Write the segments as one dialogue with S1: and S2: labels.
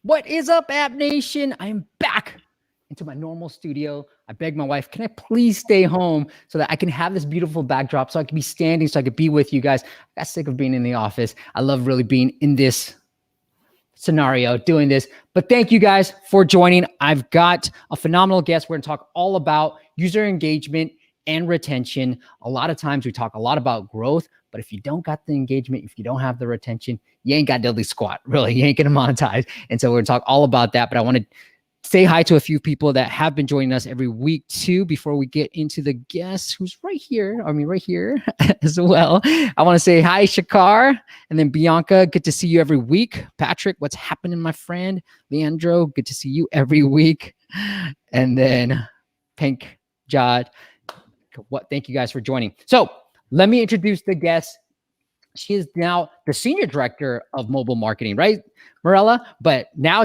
S1: What is up, App Nation? I am back into my normal studio. I begged my wife, can I please stay home so that I can have this beautiful backdrop, so I can be standing, so I could be with you guys. I got sick of being in the office. I love really being in this scenario, doing this. But thank you guys for joining. I've got a phenomenal guest. We're going to talk all about user engagement and retention. A lot of times we talk a lot about growth, but if you don't got the engagement, if you don't have the retention, you ain't got diddly squat, really. You ain't gonna monetize. And so we're gonna talk all about that. But I want to say hi to a few people that have been joining us every week too, before we get into the guest who's right here as well. I want to say hi, Shakar, and then Bianca, good to see you every week. Patrick, what's happening, my friend? Leandro, good to see you every week. And then Pink Jod, thank you guys for joining. So let me introduce the guest. She is now the senior director of mobile marketing, right, Mirela? But now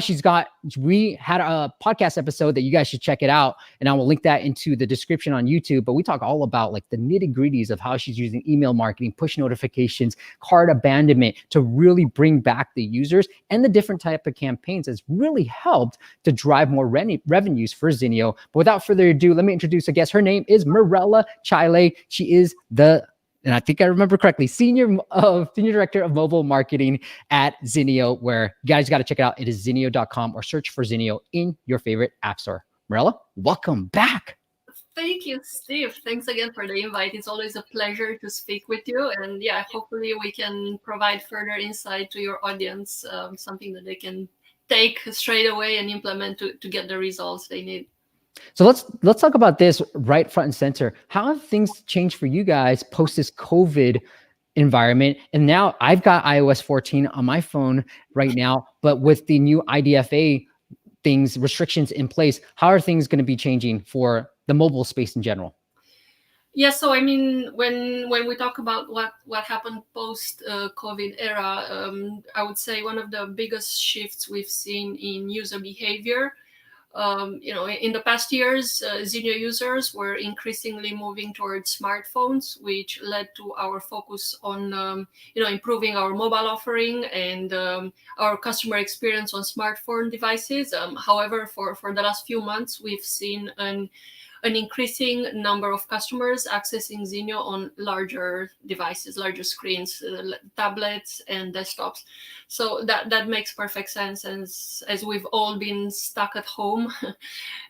S1: we had a podcast episode that you guys should check it out. And I will link that into the description on YouTube. But we talk all about like the nitty gritties of how she's using email marketing, push notifications, cart abandonment to really bring back the users, and the different type of campaigns that's really helped to drive more revenues for ZINIO. But without further ado, let me introduce a guest. Her name is Mirela Cialai. She is and I think I remember correctly, senior director of mobile marketing at ZINIO, where you guys got to check it out. It is zinio.com, or search for ZINIO in your favorite app store. Mirela, welcome back.
S2: Thank you, Steve. Thanks again for the invite. It's always a pleasure to speak with you. And yeah, hopefully we can provide further insight to your audience, something that they can take straight away and implement to get the results they need.
S1: So let's talk about this right front and center. How have things changed for you guys post this COVID environment? And now I've got iOS 14 on my phone right now, but with the new IDFA restrictions in place, how are things going to be changing for the mobile space in general?
S2: Yeah, so I mean, when we talk about what happened post COVID era, I would say one of the biggest shifts we've seen in user behavior. In the past years, ZINIO users were increasingly moving towards smartphones, which led to our focus on, improving our mobile offering and our customer experience on smartphone devices. However, for the last few months, we've seen an increasing number of customers accessing ZINIO on larger devices, larger screens, tablets and desktops. So that makes perfect sense, as we've all been stuck at home,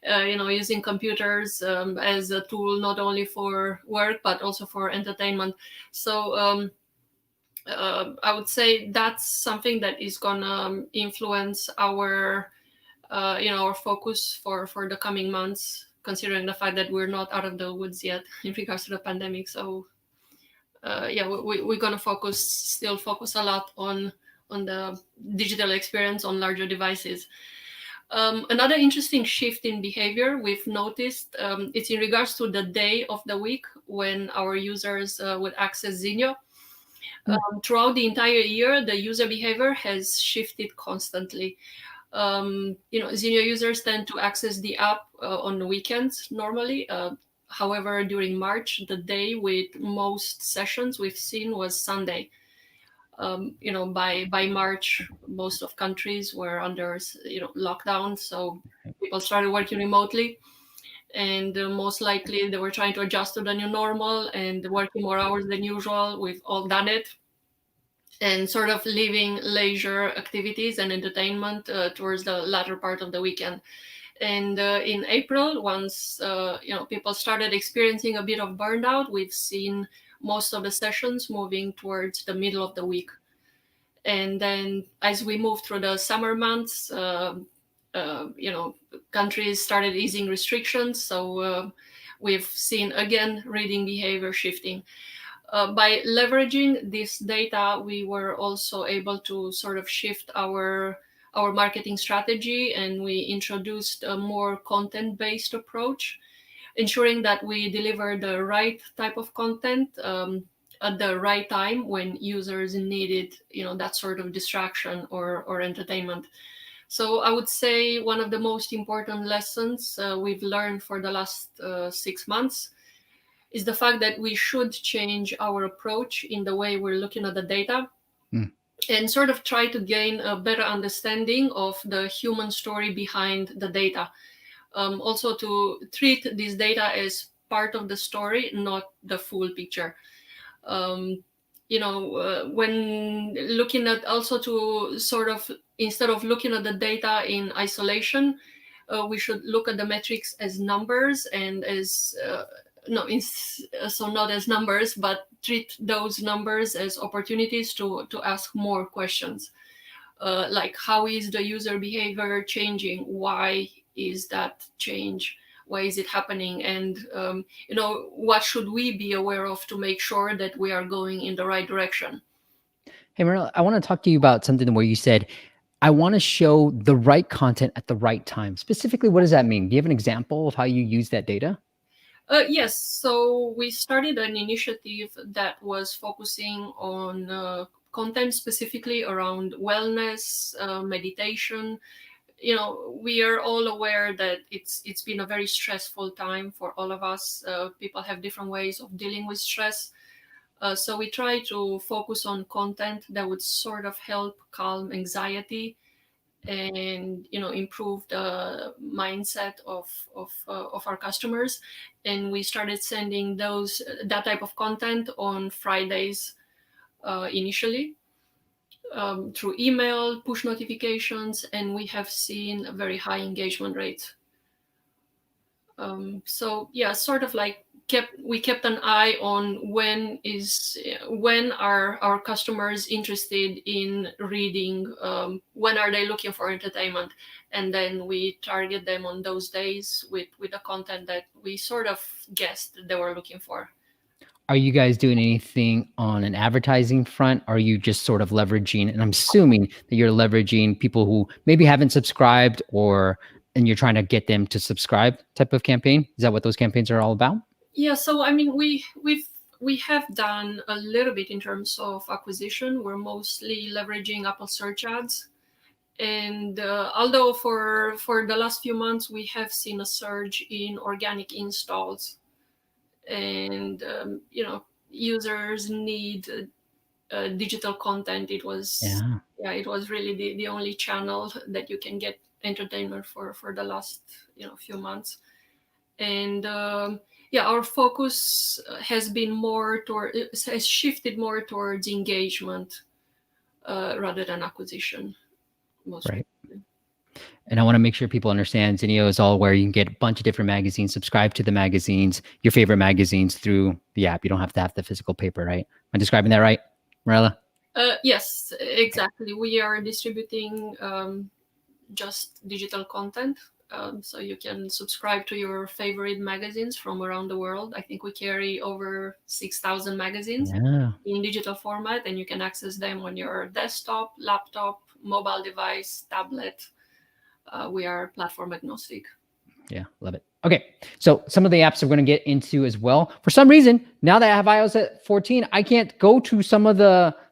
S2: using computers as a tool not only for work but also for entertainment. So I would say that's something that is gonna influence our focus for the coming months, considering the fact that we're not out of the woods yet in regards to the pandemic. So we're gonna still focus a lot on the digital experience on larger devices. Another interesting shift in behavior we've noticed, it's in regards to the day of the week when our users would access ZINIO. Throughout the entire year, the user behavior has shifted constantly. ZINIO users tend to access the app on the weekends normally. However, during March, the day with most sessions we've seen was Sunday. By March, most of countries were under lockdown, so people started working remotely, and most likely they were trying to adjust to the new normal and working more hours than usual. We've all done it, and sort of leaving leisure activities and entertainment towards the latter part of the weekend. And in April, once people started experiencing a bit of burnout, we've seen most of the sessions moving towards the middle of the week. And then as we move through the summer months, countries started easing restrictions. So we've seen, again, reading behavior shifting. By leveraging this data, we were also able to sort of shift our marketing strategy, and we introduced a more content-based approach, ensuring that we deliver the right type of content at the right time when users needed, that sort of distraction or entertainment. So I would say one of the most important lessons we've learned for the last 6 months is the fact that we should change our approach in the way we're looking at the data. and sort of try to gain a better understanding of the human story behind the data. Also to treat this data as part of the story, not the full picture. When looking at, also to sort of, instead of looking at the data in isolation, we should look at the metrics as numbers, and as so not as numbers, but treat those numbers as opportunities to ask more questions, like how is the user behavior changing, why is that change, why is it happening, and what should we be aware of to make sure that we are going in the right direction.
S1: Hey, Mirela, I want to talk to you about something where you said, I want to show the right content at the right time. Specifically, what does that mean? Do you have an example of how you use that data?
S2: Yes, so we started an initiative that was focusing on content specifically around wellness, meditation. We are all aware that it's been a very stressful time for all of us. People have different ways of dealing with stress. So we try to focus on content that would sort of help calm anxiety and improve the mindset of our customers. And we started sending that type of content on Fridays initially, through email, push notifications, and we have seen a very high engagement rate. So yeah, sort of like we kept an eye on when are our customers interested in reading, when are they looking for entertainment, and then we target them on those days with the content that we sort of guessed they were looking for.
S1: Are you guys doing anything on an advertising front? Are you just sort of leveraging, and I'm assuming that you're leveraging people who maybe haven't subscribed, and you're trying to get them to subscribe type of campaign? Is that what those campaigns are all about?
S2: Yeah, so I mean, we have done a little bit in terms of acquisition. We're mostly leveraging Apple search ads. And although for the last few months, we have seen a surge in organic installs, and users need digital content. It was really the only channel that you can get entertainment for the last few months. And our focus has shifted more towards engagement rather than acquisition. Mostly.
S1: Right. And I want to make sure people understand ZINIO is all aware. You can get a bunch of different magazines, subscribe to the magazines, your favorite magazines through the app. You don't have to have the physical paper, right? Am I describing that right, Mirela?
S2: Yes, exactly. We are distributing just digital content. So you can subscribe to your favorite magazines from around the world. I think we carry over 6,000 magazines in digital format, and you can access them on your desktop, laptop, mobile device, tablet. We are platform agnostic.
S1: Yeah, love it. Okay, so some of the apps I'm going to get into as well. For some reason, now that I have iOS at 14, I can't go to some of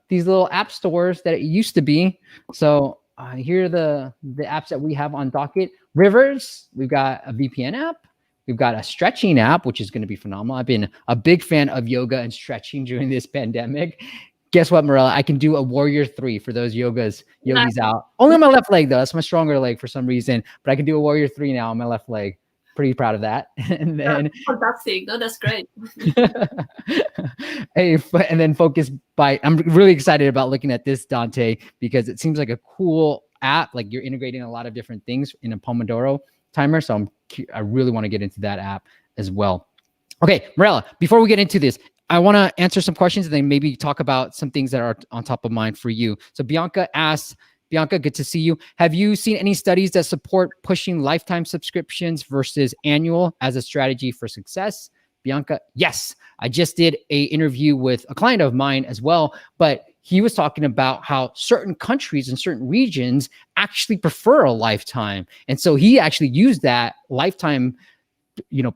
S1: these little app stores that it used to be. So here are the apps that we have on docket. Rivers, we've got a VPN app. We've got a stretching app, which is going to be phenomenal. I've been a big fan of yoga and stretching during this pandemic. Guess what, Mirela? I can do a Warrior 3 for those yogis out. Only on my left leg, though. That's my stronger leg for some reason. But I can do a Warrior 3 now on my left leg. Pretty proud of that. And then
S2: fantastic. No, that's great.
S1: And then FocusByte. I'm really excited about looking at this, Dante, because it seems like a cool app. Like you're integrating a lot of different things in a Pomodoro timer. So I really want to get into that app as well. Okay, Mirela, before we get into this, I want to answer some questions and then maybe talk about some things that are on top of mind for you. So Bianca asks, Bianca, good to see you. Have you seen any studies that support pushing lifetime subscriptions versus annual as a strategy for success? Bianca, yes. I just did an interview with a client of mine as well, but he was talking about how certain countries and certain regions actually prefer a lifetime. And so he actually used that lifetime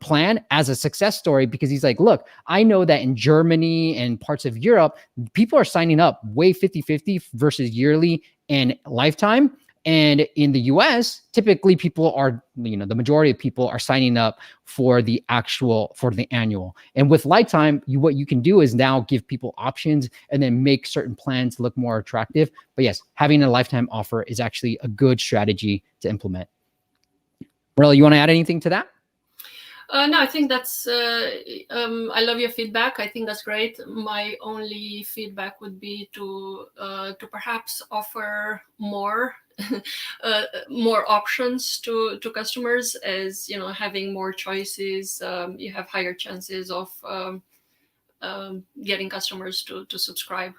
S1: plan as a success story, because he's like, look, I know that in Germany and parts of Europe, people are signing up way 50-50 versus yearly and lifetime. And in the US, typically people are, the majority of people are signing up for the annual. And with lifetime, what you can do is now give people options and then make certain plans look more attractive. But yes, having a lifetime offer is actually a good strategy to implement. Mirela, you want to add anything to that?
S2: No, I think that's, I love your feedback. I think that's great. My only feedback would be to perhaps offer more more options to customers, as having more choices, you have higher chances of getting customers to subscribe.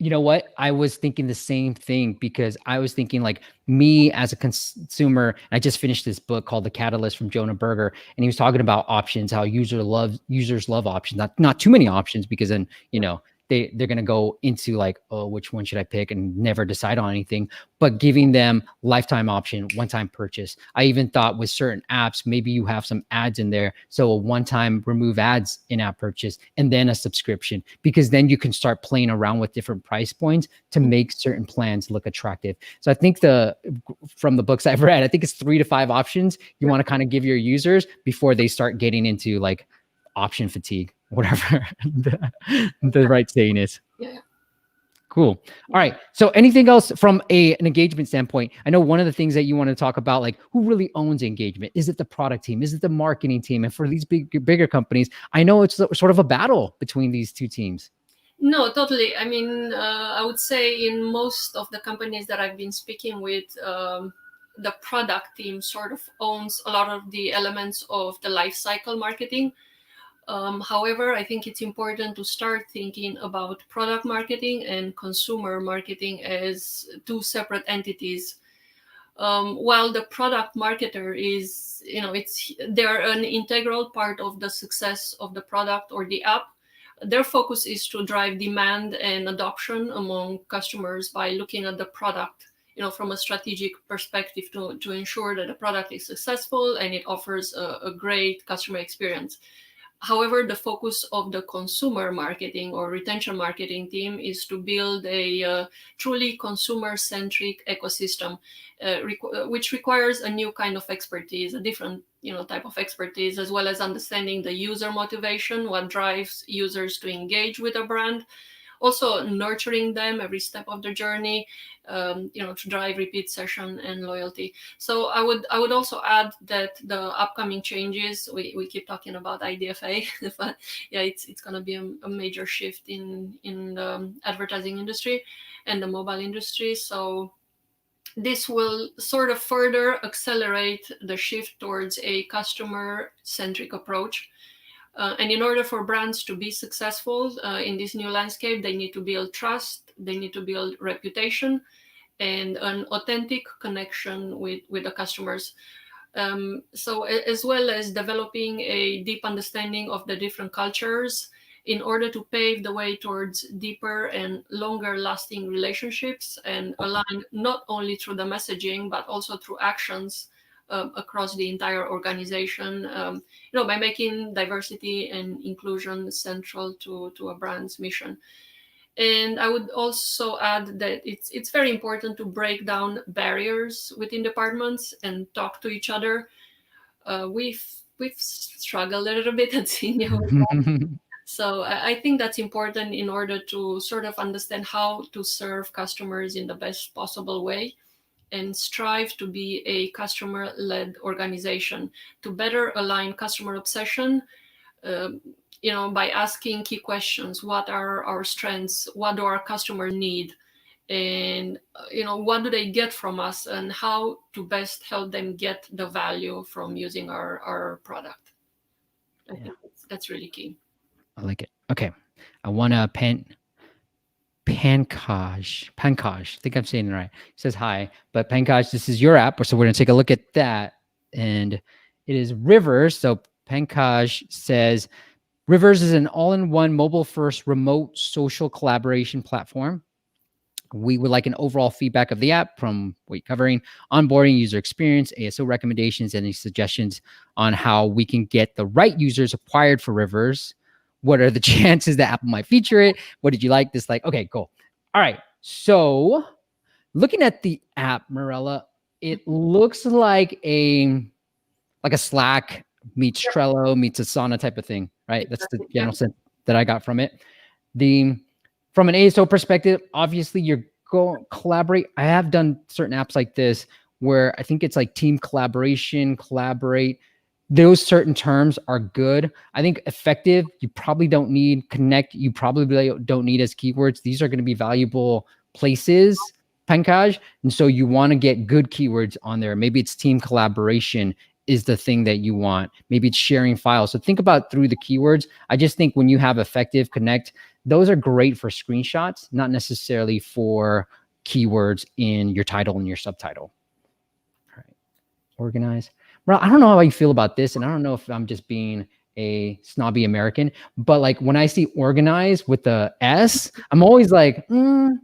S1: You know what? I was thinking the same thing, because I was thinking like, me as a consumer, I just finished this book called The Catalyst from Jonah Berger, and he was talking about options, how users love options, not too many options, because then, they're going to go into like, oh, which one should I pick, and never decide on anything. But giving them lifetime option, one-time purchase. I even thought with certain apps, maybe you have some ads in there. So a one-time remove ads in-app purchase, and then a subscription, because then you can start playing around with different price points to make certain plans look attractive. So I think from the books I've read, I think it's 3 to 5 options you want to kind of give your users before they start getting into like option fatigue, whatever the right saying is.
S2: Yeah.
S1: Cool. All right. So anything else from an engagement standpoint? I know one of the things that you want to talk about, like, who really owns engagement? Is it the product team? Is it the marketing team? And for these bigger companies, I know it's sort of a battle between these two teams.
S2: No, totally. I mean, I would say in most of the companies that I've been speaking with, the product team sort of owns a lot of the elements of the life cycle marketing. However, I think it's important to start thinking about product marketing and consumer marketing as 2 separate entities. While the product marketer is, they're an integral part of the success of the product or the app. Their focus is to drive demand and adoption among customers by looking at the product, from a strategic perspective, to ensure that the product is successful and it offers a great customer experience. However, the focus of the consumer marketing or retention marketing team is to build a truly consumer-centric ecosystem, which requires a new kind of expertise, a different type of expertise, as well as understanding the user motivation, what drives users to engage with a brand. Also nurturing them every step of the journey, to drive repeat session and loyalty. So I would also add that the upcoming changes, we keep talking about IDFA, but yeah, it's going to be a major shift in the advertising industry and the mobile industry. So this will sort of further accelerate the shift towards a customer-centric approach. And in order for brands to be successful in this new landscape, they need to build trust, they need to build reputation, and an authentic connection with the customers. So as well as developing a deep understanding of the different cultures in order to pave the way towards deeper and longer lasting relationships, and align not only through the messaging, but also through actions across the entire organization, by making diversity and inclusion central to a brand's mission. And I would also add that it's very important to break down barriers within departments and talk to each other. We've struggled a little bit at ZINIO. So I think that's important in order to sort of understand how to serve customers in the best possible way, and strive to be a customer-led organization to better align customer obsession, by asking key questions. What are our strengths? What do our customers need? And, what do they get from us, and how to best help them get the value from using our product. I think that's really key.
S1: I like it. Okay. I want to Pankaj, I think I'm saying it right. He says hi, but Pankaj, this is your app, so we're going to take a look at that. And it is Rivers. So Pankaj says, Rivers is an all-in-one mobile-first remote social collaboration platform. We would like an overall feedback of the app from what you're covering, onboarding, user experience, ASO recommendations, any suggestions on how we can get the right users acquired for Rivers. What are the chances that Apple might feature it? What did you like, dislike? Okay, cool. All right. So looking at the app, Mirela, it looks like a Slack meets Trello meets Asana type of thing, right? That's the general sense that I got from it. From an ASO perspective, obviously you're going collaborate. I have done certain apps like this where I think it's like team collaboration, collaborate. Those certain terms are good. I think effective, you probably don't need. Connect, you probably don't need as keywords. These are going to be valuable places, Pankaj. And so you want to get good keywords on there. Maybe it's team collaboration is the thing that you want. Maybe it's sharing files. So think about through the keywords. I just think when you have effective, connect, those are great for screenshots, not necessarily for keywords in your title and your subtitle. All right, organize. Well, I don't know how you feel about this, and I don't know if I'm just being a snobby American, but like when I see organize with the S, I'm always like,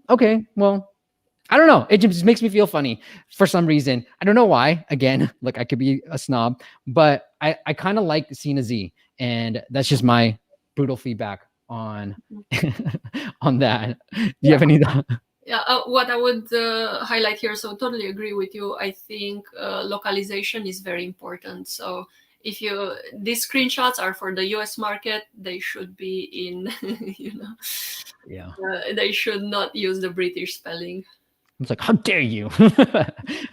S1: okay, well, I don't know. It just makes me feel funny for some reason. I don't know why. Again, look, I could be a snob, but I kind of like seeing a Z, and that's just my brutal feedback on on that. Do you have any?
S2: Yeah, what I would highlight here, so totally agree with you. I think localization is very important. So if these screenshots are for the US market, they should be in, they should not use the British spelling.
S1: It's like, how dare you?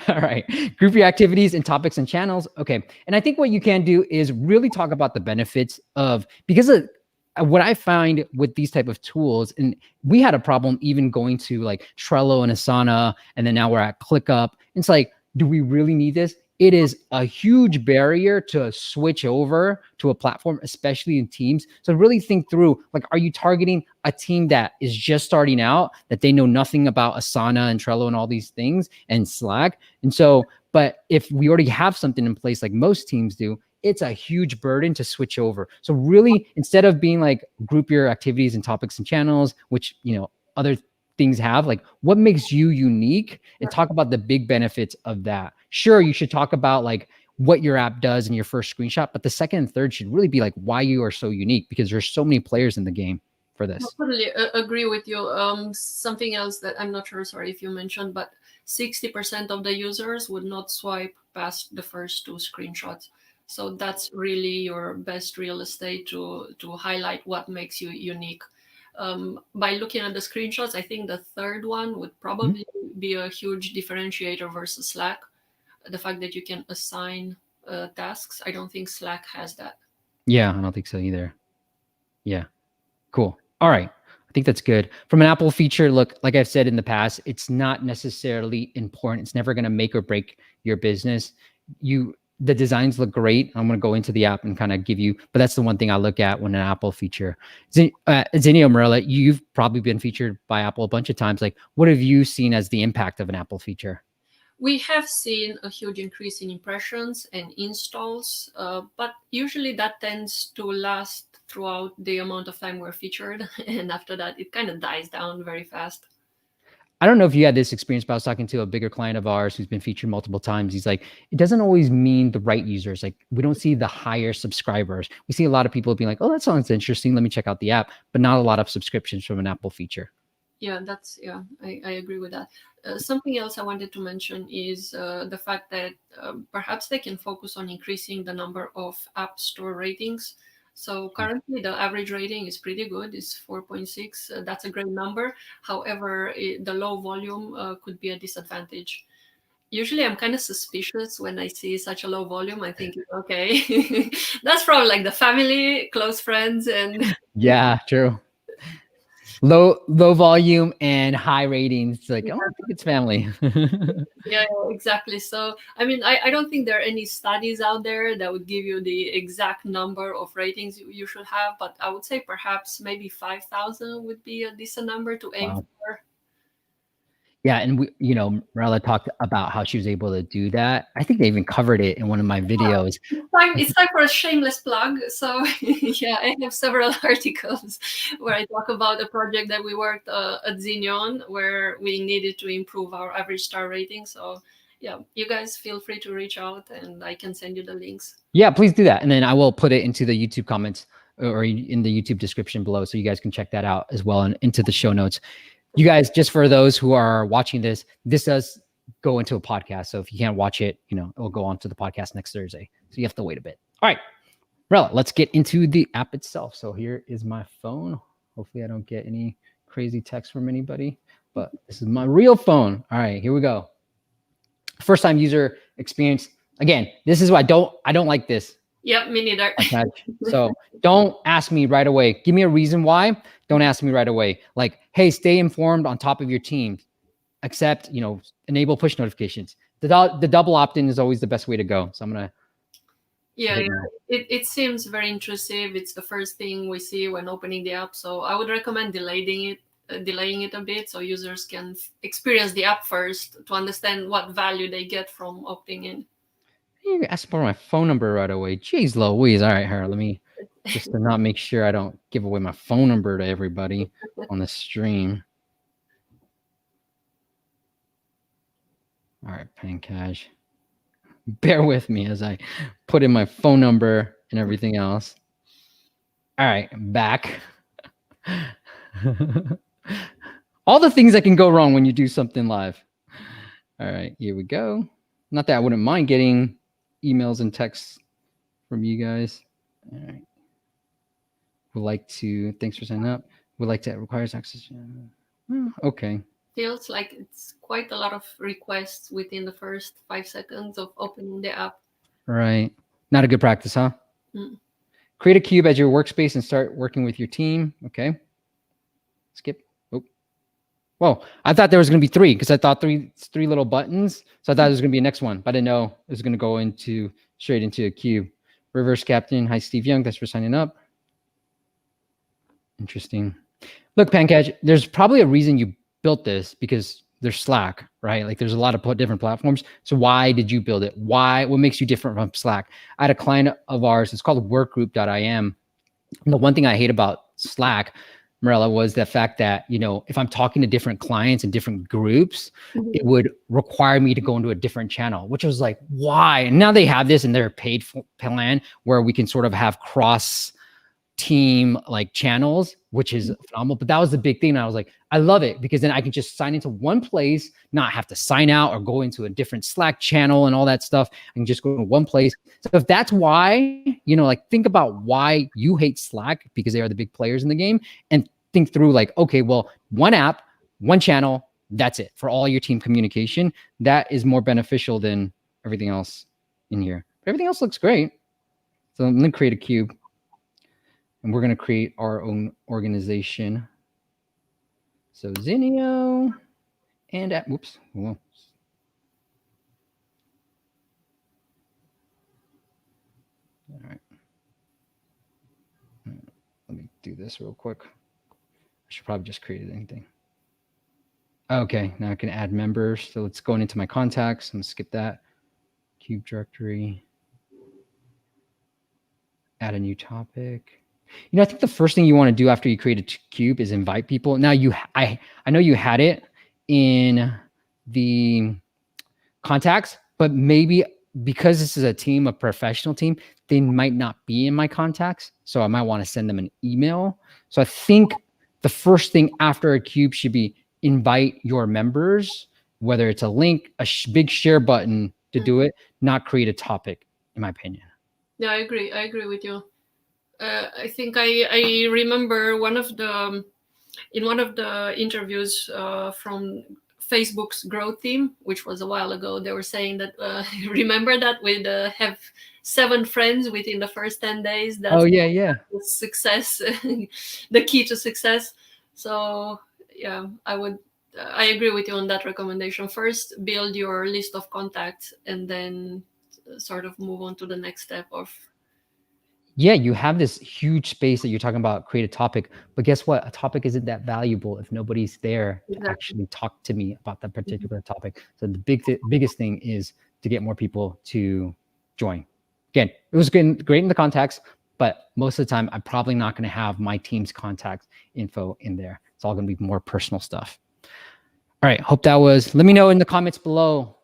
S1: All right. Group your activities and topics and channels. Okay. And I think what you can do is really talk about the benefits of, because of what I find with these type of tools, and we had a problem even going to like Trello and Asana, and then now we're at ClickUp. It's like, do we really need this? It is a huge barrier to switch over to a platform, especially in teams. So really think through, like, are you targeting a team that is just starting out, that they know nothing about Asana and Trello and all these things and Slack? And so, but if we already have something in place, like most teams do, it's a huge burden to switch over. So really, instead of being like, group your activities and topics and channels, which, other things have, like, what makes you unique, and talk about the big benefits of that. Sure, you should talk about like what your app does in your first screenshot, but the second and third should really be like why you are so unique, because there's so many players in the game for this.
S2: I totally agree with you. Something else that I'm not sure, sorry if you mentioned, but 60% of the users would not swipe past the first 2 screenshots. So that's really your best real estate to highlight what makes you unique. By looking at the screenshots, I think the third one would probably be a huge differentiator versus Slack. The fact that you can assign tasks. I don't think Slack has that.
S1: Yeah, I don't think so either. Yeah, cool. All right. I think that's good. From an Apple feature, look, like I've said in the past, it's not necessarily important. It's never going to make or break your business. The designs look great. I'm going to go into the app and kind of give you, but that's the one thing I look at when an Apple feature. ZINIO, Mirela, you've probably been featured by Apple a bunch of times. Like, what have you seen as the impact of an Apple feature?
S2: We have seen a huge increase in impressions and installs, but usually that tends to last throughout the amount of time we're featured. And after that, it kind of dies down very fast.
S1: I don't know if you had this experience, but I was talking to a bigger client of ours who's been featured multiple times. He's like, it doesn't always mean the right users. Like, we don't see the higher subscribers. We see a lot of people being like, oh, that sounds interesting, let me check out the app, but not a lot of subscriptions from an Apple feature.
S2: Yeah, I agree with that. Something else I wanted to mention is the fact that perhaps they can focus on increasing the number of App Store ratings. So currently the average rating is pretty good, it's 4.6. That's a great number. However, the low volume could be a disadvantage. Usually I'm kind of suspicious when I see such a low volume. I think, okay, that's probably like the family, close friends, and
S1: yeah, true. Low volume and high ratings. It's like, I don't think it's family.
S2: Yeah, exactly. So, I mean, I don't think there are any studies out there that would give you the exact number of ratings you should have, but I would say perhaps maybe 5,000 would be a decent number to aim for.
S1: Yeah, and Mirela talked about how she was able to do that. I think they even covered it in one of my videos.
S2: It's time for a shameless plug. So yeah, I have several articles where I talk about a project that we worked at ZINIO on, where we needed to improve our average star rating. So yeah, you guys feel free to reach out and I can send you the links.
S1: Yeah, please do that. And then I will put it into the YouTube comments or in the YouTube description below, so you guys can check that out as well and into the show notes. You guys, just for those who are watching this does go into a podcast. So if you can't watch it, you know, it'll go on to the podcast next Thursday. So you have to wait a bit. All right, Mirela, let's get into the app itself. So here is my phone. Hopefully I don't get any crazy text from anybody, but this is my real phone. All right, here we go. First time user experience. Again, this is why I don't like this.
S2: Yep, me neither.
S1: So don't ask me right away. Give me a reason why. Don't ask me right away. Like, hey, stay informed on top of your team. Accept, you know, enable push notifications. The double opt-in is always the best way to go. So I'm gonna.
S2: Yeah. It seems very intrusive. It's the first thing we see when opening the app. So I would recommend delaying it a bit so users can experience the app first to understand what value they get from opting in.
S1: You ask for my phone number right away. Jeez Louise. All right, here, let me just to not make sure I don't give away my phone number to everybody on the stream. All right, Pankaj. Bear with me as I put in my phone number and everything else. All right, back. All the things that can go wrong when you do something live. All right, here we go. Not that I wouldn't mind getting emails and texts from you guys. All right. Would like to, thanks for signing up. Would like to, requires access. Okay.
S2: Feels like it's quite a lot of requests within the first 5 seconds of opening the app.
S1: Right. Not a good practice, huh? Create a cube as your workspace and start working with your team. Okay. Skip. Oh. Whoa. I thought there was going to be 3 because I thought three little buttons. So I thought there was going to be a next one, but I didn't know it was going to go straight into a cube. Reverse Captain. Hi, Steve Young. Thanks for signing up. Interesting. Look, Pankaj, there's probably a reason you built this because there's Slack, right? Like there's a lot of different platforms. So why did you build it? What makes you different from Slack? I had a client of ours, it's called workgroup.im. And the one thing I hate about Slack, Mirela, was the fact that, you know, if I'm talking to different clients and different groups, it would require me to go into a different channel, which was like, why? And now they have this in their paid plan where we can sort of have cross team like channels, which is phenomenal. But that was the big thing. And I was like, I love it because then I can just sign into one place, not have to sign out or go into a different Slack channel and all that stuff. I can just go to one place. So if that's why, you know, like think about why you hate Slack because they are the big players in the game and think through like, okay, well, one app, one channel, that's it for all your team communication. That is more beneficial than everything else in here. Everything else looks great. So I'm going to create a cube. And we're going to create our own organization. So ZINIO and whoops. Whoa. All right. Let me do this real quick. I should probably just create anything. Okay, now I can add members. So let's go into my contacts. I'm going to skip that. Cube directory. Add a new topic. You know, I think the first thing you want to do after you create a cube is invite people. Now I know you had it in the contacts, but maybe because this is a team, a professional team, they might not be in my contacts. So I might want to send them an email. So I think the first thing after a cube should be invite your members, whether it's a link, a big share button to do it, not create a topic, in my opinion.
S2: Yeah, I agree. I agree with you. I think I remember in one of the interviews from Facebook's growth team, which was a while ago, they were saying that remember that we have 7 friends within the first 10 days. That's success, the key to success. So yeah, I agree with you on that recommendation. First, build your list of contacts, and then sort of move on to the next step of.
S1: Yeah, you have this huge space that you're talking about, create a topic, but guess what? A topic isn't that valuable if nobody's there to actually talk to me about that particular topic. So the biggest thing is to get more people to join. Again, it was great in the contacts, but most of the time, I'm probably not going to have my team's contact info in there. It's all going to be more personal stuff. All right, hope that was, let me know in the comments below,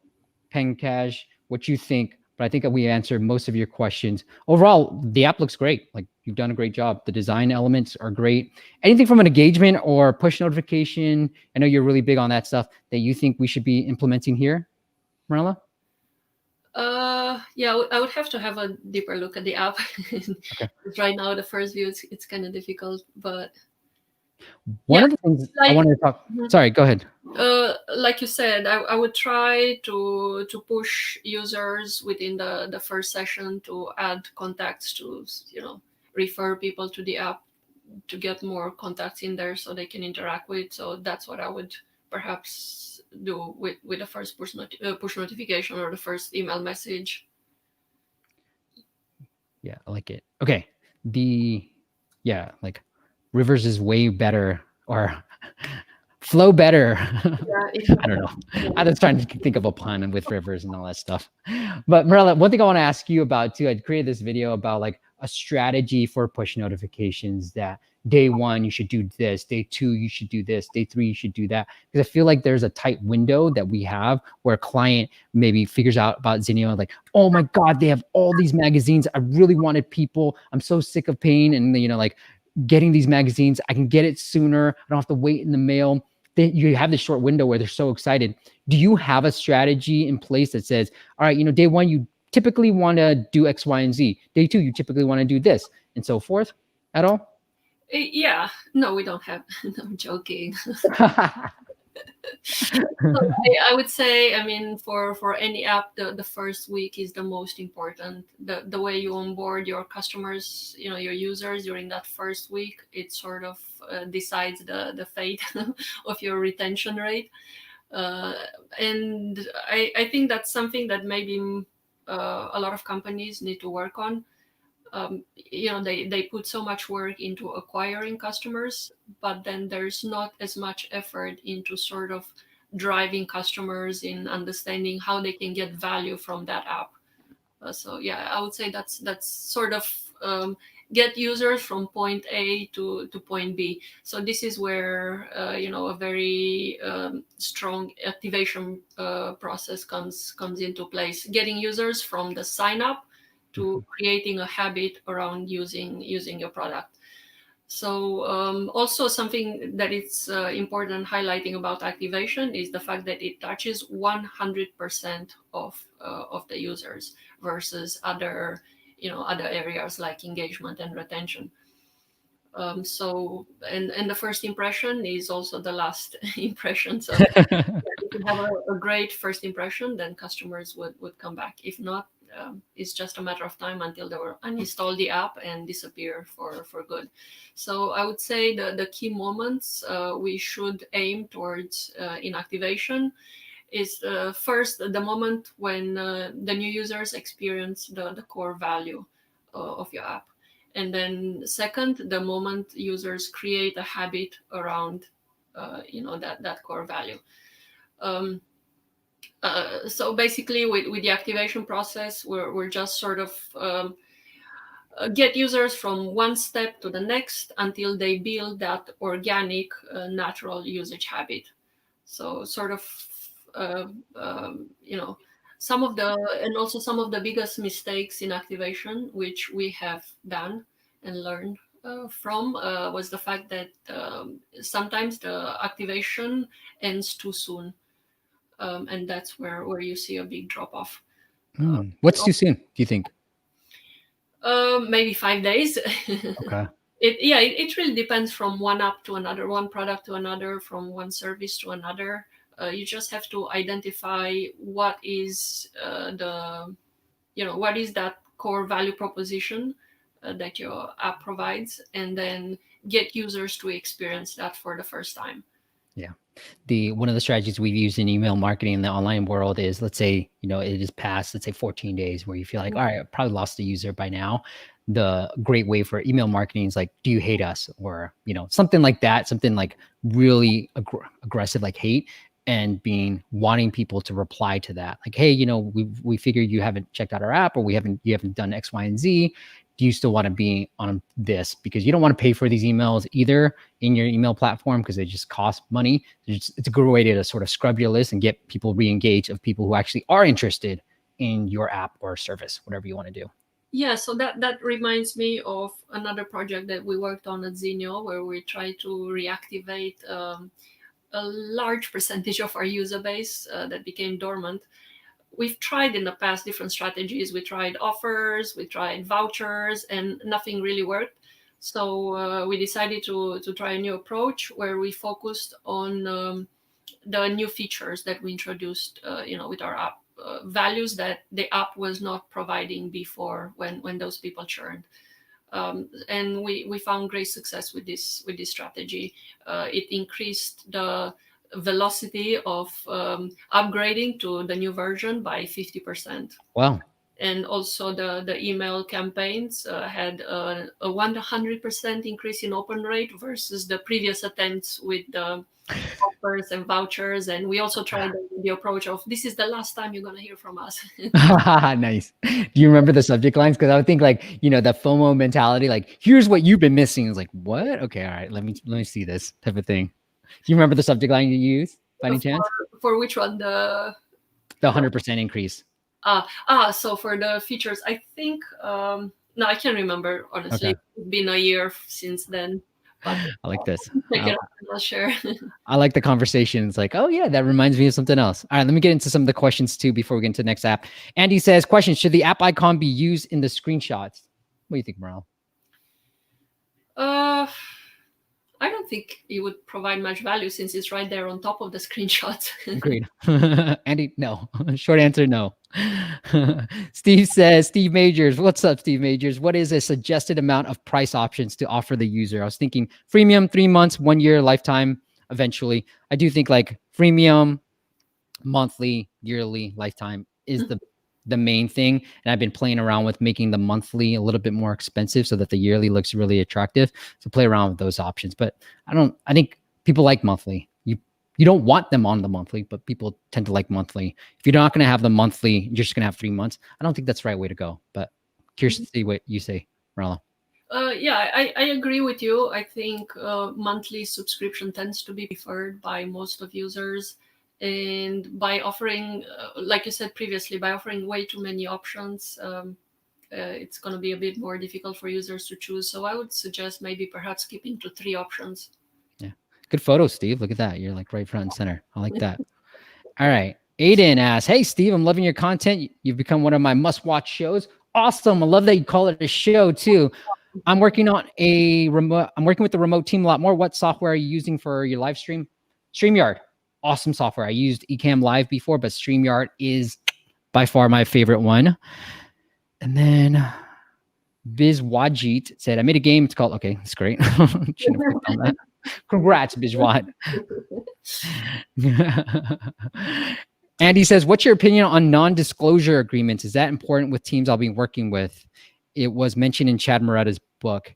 S1: Pankaj, what you think but I think that we answered most of your questions. Overall, the app looks great. Like, you've done a great job. The design elements are great. Anything from an engagement or push notification, I know you're really big on that stuff, that you think we should be implementing here, Mirela?
S2: Yeah, I would have to have a deeper look at the app.
S1: Okay.
S2: Right now, the first view, it's kind of difficult, but
S1: one of the things I wanted to talk. Sorry, go ahead.
S2: Like you said, I would try to push users within the first session to add contacts, to refer people to the app, to get more contacts in there so they can interact with. So that's what I would perhaps do with the first push notification or the first email message.
S1: Yeah, I like it. Okay. Like Rivers is way better, or flow better.
S2: Yeah,
S1: I don't know. I was trying to think of a pun with Rivers and all that stuff. But Mirela, one thing I want to ask you about too, I created this video about like a strategy for push notifications, that day 1, you should do this. Day 2, you should do this. Day 3, you should do that. Because I feel like there's a tight window that we have where a client maybe figures out about ZINIO, like, oh my God, they have all these magazines. I really wanted people. I'm so sick of paying and, like getting these magazines. I can get it sooner. I don't have to wait in the mail. Then you have this short window where they're so excited. Do you have a strategy in place that says, all right, day 1, you typically want to do X, Y, and Z. Day 2, you typically want to do this, and so forth at all?
S2: Yeah, no, we don't have. No, I'm joking. So I would say, for any app, the first week is the most important. The way you onboard your customers, your users during that first week, it sort of decides the fate of your retention rate. And I think that's something that maybe a lot of companies need to work on. They put so much work into acquiring customers, but then there's not as much effort into sort of driving customers in understanding how they can get value from that app. So yeah, I would say that's sort of get users from point A to point B. So this is where a very strong activation process comes into place. Getting users from the sign up to creating a habit around using your product. So also something that it's important highlighting about activation is the fact that it touches 100% of the users versus other areas like engagement and retention. So the first impression is also the last impression. So if you have a great first impression, then customers would come back. If not, it's just a matter of time until they will uninstall the app and disappear for good. So I would say the key moments we should aim towards in activation is first the moment when the new users experience the core value of your app. And then second, the moment users create a habit around that core value. So basically with the activation process, we're just sort of get users from one step to the next until they build that organic, natural usage habit. So sort of, some of the biggest mistakes in activation, which we have done and learned from, was the fact that sometimes the activation ends too soon. And that's where you see a big drop off.
S1: What's too soon, do you think?
S2: Maybe 5 days.
S1: Okay.
S2: It really depends from one app to another, one product to another, from one service to another. You just have to identify what is what is that core value proposition that your app provides, and then get users to experience that for the first time.
S1: Yeah. One of the strategies we've used in email marketing in the online world is, let's say, it is past, let's say 14 days where you feel like, all right, I probably lost a user by now. The great way for email marketing is like, do you hate us? Or, something like that, something like really aggressive, like hate, and wanting people to reply to that. Like, hey, we figured you haven't checked out our app, or you haven't done X, Y, and Z. Do you still want to be on this? Because you don't want to pay for these emails either in your email platform, because they just cost money. It's a good way to sort of scrub your list and get people re-engaged of people who actually are interested in your app or service, whatever you want to do.
S2: Yeah, so that reminds me of another project that we worked on at ZINIO, where we tried to reactivate a large percentage of our user base that became dormant. We've tried in the past different strategies. We tried offers, we tried vouchers, and nothing really worked. So we decided to try a new approach where we focused on the new features that we introduced, with our app, values that the app was not providing before when those people churned. And we found great success with this strategy. It increased the velocity of upgrading to the new version by 50%.
S1: Wow.
S2: And also the email campaigns had a 100% increase in open rate versus the previous attempts with the offers and vouchers. And we also tried the approach of, this is the last time you're going to hear from us.
S1: Nice. Do you remember the subject lines? Because I would think like, that FOMO mentality, like, here's what you've been missing. It's like, what? Okay, all right, let me see this type of thing. Do you remember the subject line you used by any chance?
S2: For which one? The
S1: 100% increase.
S2: So for the features, I think, no, I can't remember, honestly.
S1: Okay.
S2: It's been a year since then. But
S1: I like this.
S2: I'll share.
S1: I like the conversation. It's like, oh yeah, that reminds me of something else. All right, let me get into some of the questions too before we get into the next app. Andy says, question, should the app icon be used in the screenshots? What do you think, Mirela?
S2: I don't think it would provide much value since it's right there on top of the screenshots.
S1: Agreed. Andy, no. Short answer, no. Steve says, Steve Majors, what's up, Steve Majors? What is a suggested amount of price options to offer the user? I was thinking freemium, 3 months, 1 year, lifetime, eventually. I do think like freemium, monthly, yearly, lifetime is the main thing. And I've been playing around with making the monthly a little bit more expensive so that the yearly looks really attractive. So play around with those options. But I think people like monthly. You don't want them on the monthly, but people tend to like monthly. If you're not going to have the monthly, you're just going to have 3 months. I don't think that's the right way to go, but curious to see what you say, Mirela.
S2: Yeah, I agree with you. I think monthly subscription tends to be preferred by most of users. And by offering, like you said previously, by offering way too many options, it's going to be a bit more difficult for users to choose. So I would suggest maybe perhaps keeping to 3 options.
S1: Yeah. Good photo, Steve. Look at that. You're like right front and center. I like that. All right. Aiden asks, hey, Steve, I'm loving your content. You've become one of my must-watch shows. Awesome. I love that you call it a show too. I'm working with the remote team a lot more. What software are you using for your live stream? StreamYard. Awesome software. I used Ecamm Live before, but StreamYard is by far my favorite one. And then Bizwajit said, I made a game. It's called, okay, that's great. That. Congrats, Bizwat. Andy says, what's your opinion on non-disclosure agreements? Is that important with teams I'll be working with? It was mentioned in Chad Moretta's book.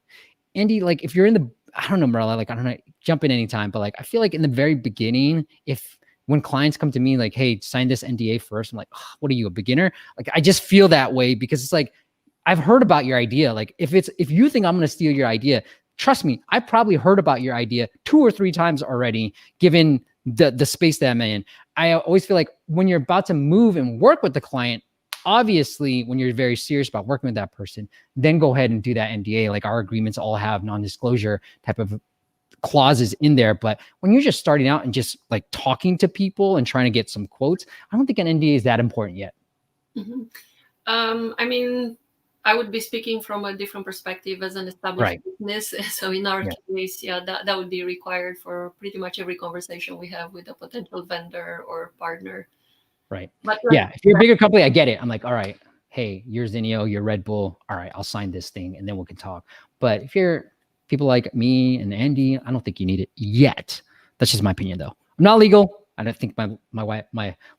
S1: Andy, like if you're in the, I don't know, Mirela, like, I don't know, jump in anytime, but like, I feel like in the very beginning, when clients come to me like, hey, sign this NDA first, I'm like, oh, what are you, a beginner? Like, I just feel that way because it's like, I've heard about your idea. Like if you think I'm going to steal your idea, trust me, I probably heard about your idea 2 or 3 times already, given the space that I'm in. I always feel like when you're about to move and work with the client, obviously, when you're very serious about working with that person, then go ahead and do that NDA. Like our agreements all have non-disclosure type of clauses in there. But when you're just starting out and just like talking to people and trying to get some quotes, I don't think an NDA is that important yet.
S2: Mm-hmm. I mean, I would be speaking from a different perspective as an established business. So in our case, yeah, that would be required for pretty much every conversation we have with a potential vendor or partner.
S1: Right.
S2: But
S1: yeah, if you're a bigger company, I get it. I'm like, all right, hey, you're ZINIO, you're Red Bull. All right, I'll sign this thing and then we can talk. But if you're people like me and Andy, I don't think you need it yet. That's just my opinion though. I'm not legal. I don't think my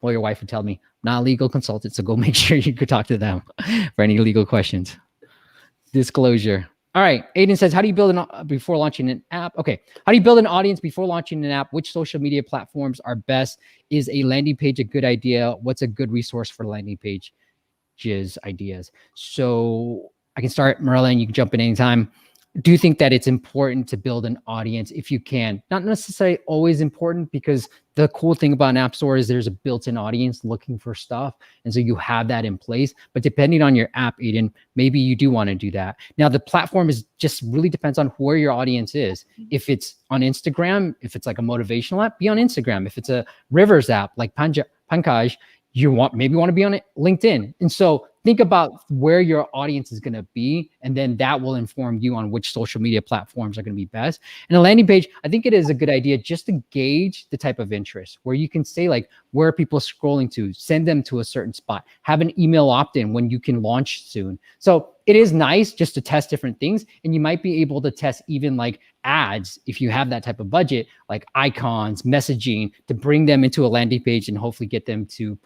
S1: lawyer wife would tell me, I'm not a legal consultant, so go make sure you could talk to them for any legal questions. Disclosure. All right. Aiden says, how do you build before launching an app? Okay. How do you build an audience before launching an app? Which social media platforms are best? Is a landing page a good idea? What's a good resource for landing page ideas? So I can start, Mirela, and you can jump in anytime. do think that it's important to build an audience if you can. Not necessarily always important, because the cool thing about an app store is there's a built-in audience looking for stuff. And so you have that in place. But depending on your app, Aiden, maybe you do want to do that. Now, the platform is just really depends on where your audience is. If it's on Instagram, if it's like a motivational app, be on Instagram. If it's a Rivers app like Pankaj, you maybe want to be on LinkedIn. And so think about where your audience is going to be, and then that will inform you on which social media platforms are going to be best. And a landing page, I think it is a good idea just to gauge the type of interest, where you can say like, where are people scrolling to, send them to a certain spot, have an email opt-in when you can launch soon. So it is nice just to test different things, and you might be able to test even like ads if you have that type of budget, like icons, messaging, to bring them into a landing page and hopefully get them to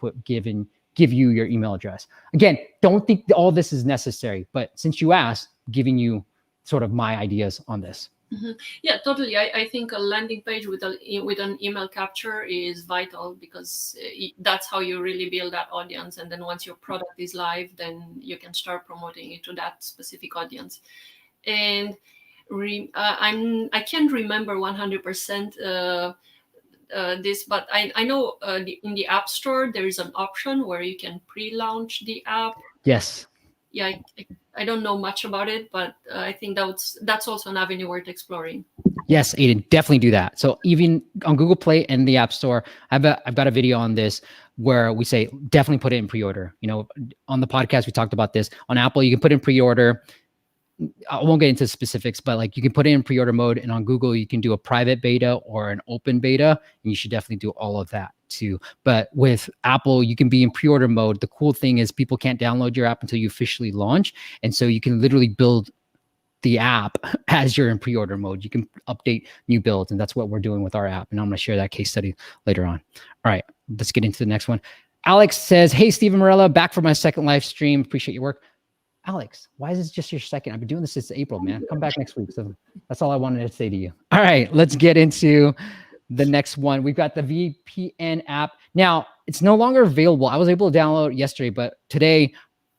S1: give you your email address. Again, don't think all this is necessary, but since you asked, giving you sort of my ideas on this.
S2: Mm-hmm. Yeah, totally. I think a landing page with an email capture is vital, because that's how you really build that audience. And then once your product is live, then you can start promoting it to that specific audience. And I can't remember 100% this, but I know in the App Store there is an option where you can pre-launch the app.
S1: Yes.
S2: Yeah, I don't know much about it, but I think that's also an avenue worth exploring.
S1: Yes, Aiden, definitely do that. So even on Google Play and the App Store, I've got a video on this where we say definitely put it in pre-order. You know, on the podcast we talked about this. On Apple, you can put in pre-order. I won't get into specifics, but like you can put it in pre-order mode, and on Google you can do a private beta or an open beta, and you should definitely do all of that too. But with Apple, you can be in pre-order mode. The cool thing is people can't download your app until you officially launch, and so you can literally build the app as you're in pre-order mode. You can update new builds, and that's what we're doing with our app. And I'm going to share that case study later on. All right, let's get into the next one. Alex says, "Hey, Steve and Mirela, back for my second live stream. Appreciate your work." Alex, why is this just your second? I've been doing this since April, man. Come back next week. So that's all I wanted to say to you. All right, let's get into the next one. We've got the VPN app. Now, it's no longer available. I was able to download it yesterday, but today,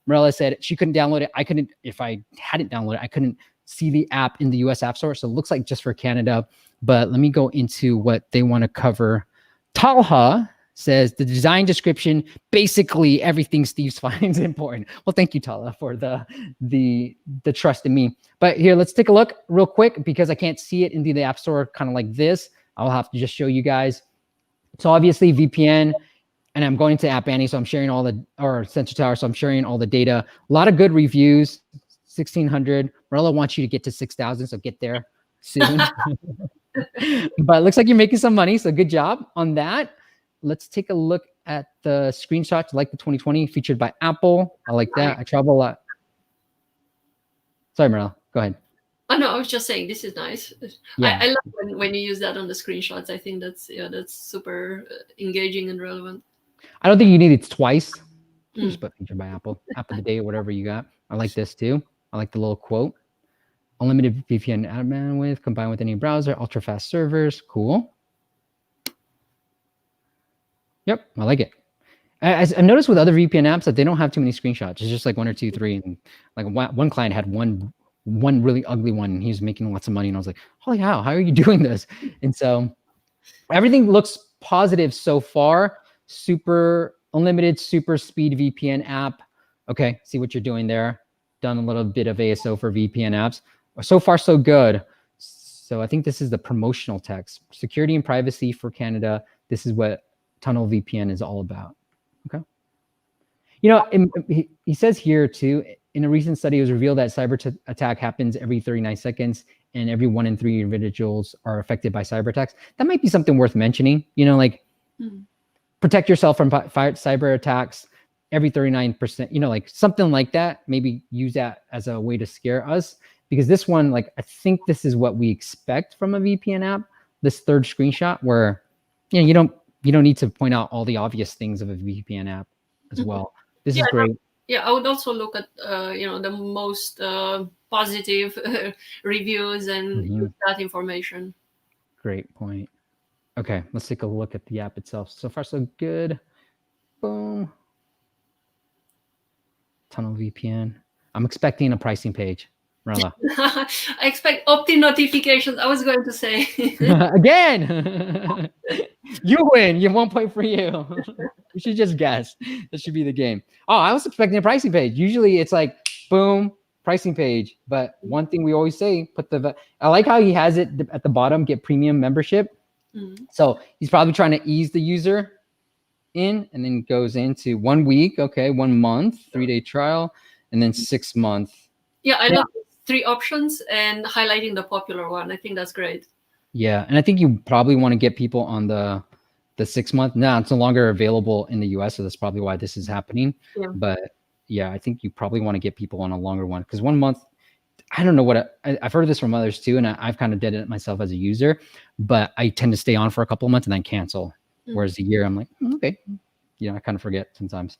S1: Mirela said she couldn't download it. I couldn't, if I hadn't downloaded it, I couldn't see the app in the US App Store. So it looks like just for Canada. But let me go into what they want to cover. Talha says the design description, basically everything Steve finds important. Well, thank you, Tala, for the trust in me. But here, let's take a look real quick, because I can't see it in the App Store kind of like this. I'll have to just show you guys. So obviously VPN, and I'm going to App Annie, so I'm sharing all the, or Sensor Tower, so I'm sharing all the data. A lot of good reviews, 1,600. Mirela wants you to get to 6,000, so get there soon. But it looks like you're making some money, so good job on that. Let's take a look at the screenshots, like the 2020 featured by Apple. I like that. I travel a lot. Sorry, Mirela, go ahead.
S2: Oh no, I was just saying this is nice. Yeah. I love when you use that on the screenshots. I think that's super engaging and relevant.
S1: I don't think you need it twice. Just put featured by Apple, app of the day, or whatever you got. I like this too. I like the little quote. Unlimited VPN ad bandwidth combined with any browser, ultra fast servers. Cool. Yep, I like it. I noticed with other VPN apps that they don't have too many screenshots. It's just like 1 or 2, 3. And like one client had one really ugly one, and he was making lots of money. And I was like, holy cow, how are you doing this? And so everything looks positive so far. Super unlimited, super speed VPN app. Okay, see what you're doing there. Done a little bit of ASO for VPN apps. So far, so good. So I think this is the promotional text. Security and privacy for Canada. This is what Tunnel VPN is all about. Okay. You know, he says here too, in a recent study, it was revealed that cyber attack happens every 39 seconds, and every 1 in 3 individuals are affected by cyber attacks. That might be something worth mentioning. You know, like protect yourself from cyber attacks every 39%. You know, like something like that. Maybe use that as a way to scare us, because this one, like, I think this is what we expect from a VPN app. This third screenshot, where you know, you don't need to point out all the obvious things of a VPN app as well. This is great.
S2: Yeah, I would also look at the most positive reviews and use that information.
S1: Great point. Okay, let's take a look at the app itself. So far, so good. Boom. Tunnel VPN. I'm expecting a pricing page. Marilla?
S2: I expect opt-in notifications. I was going to say.
S1: Again, you win. You have 1 point for you. You should just guess. That should be the game. Oh, I was expecting a pricing page. Usually it's like, boom, pricing page. But one thing we always say, I like how he has it at the bottom, get premium membership. So he's probably trying to ease the user in, and then goes into 1 week, okay, 1 month, 3-day trial, and then 6 month.
S2: Yeah, I love 3 options and highlighting the popular one. I think that's great.
S1: Yeah, and I think you probably want to get people on the 6 month. Now it's no longer available in the US, so that's probably why this is happening.
S2: Yeah.
S1: But yeah, I think you probably want to get people on a longer one, because 1 month, I don't know what I've heard of this from others too, and I've kind of did it myself as a user, but I tend to stay on for a couple of months and then cancel. Whereas a year, I'm like, okay, I kind of forget sometimes.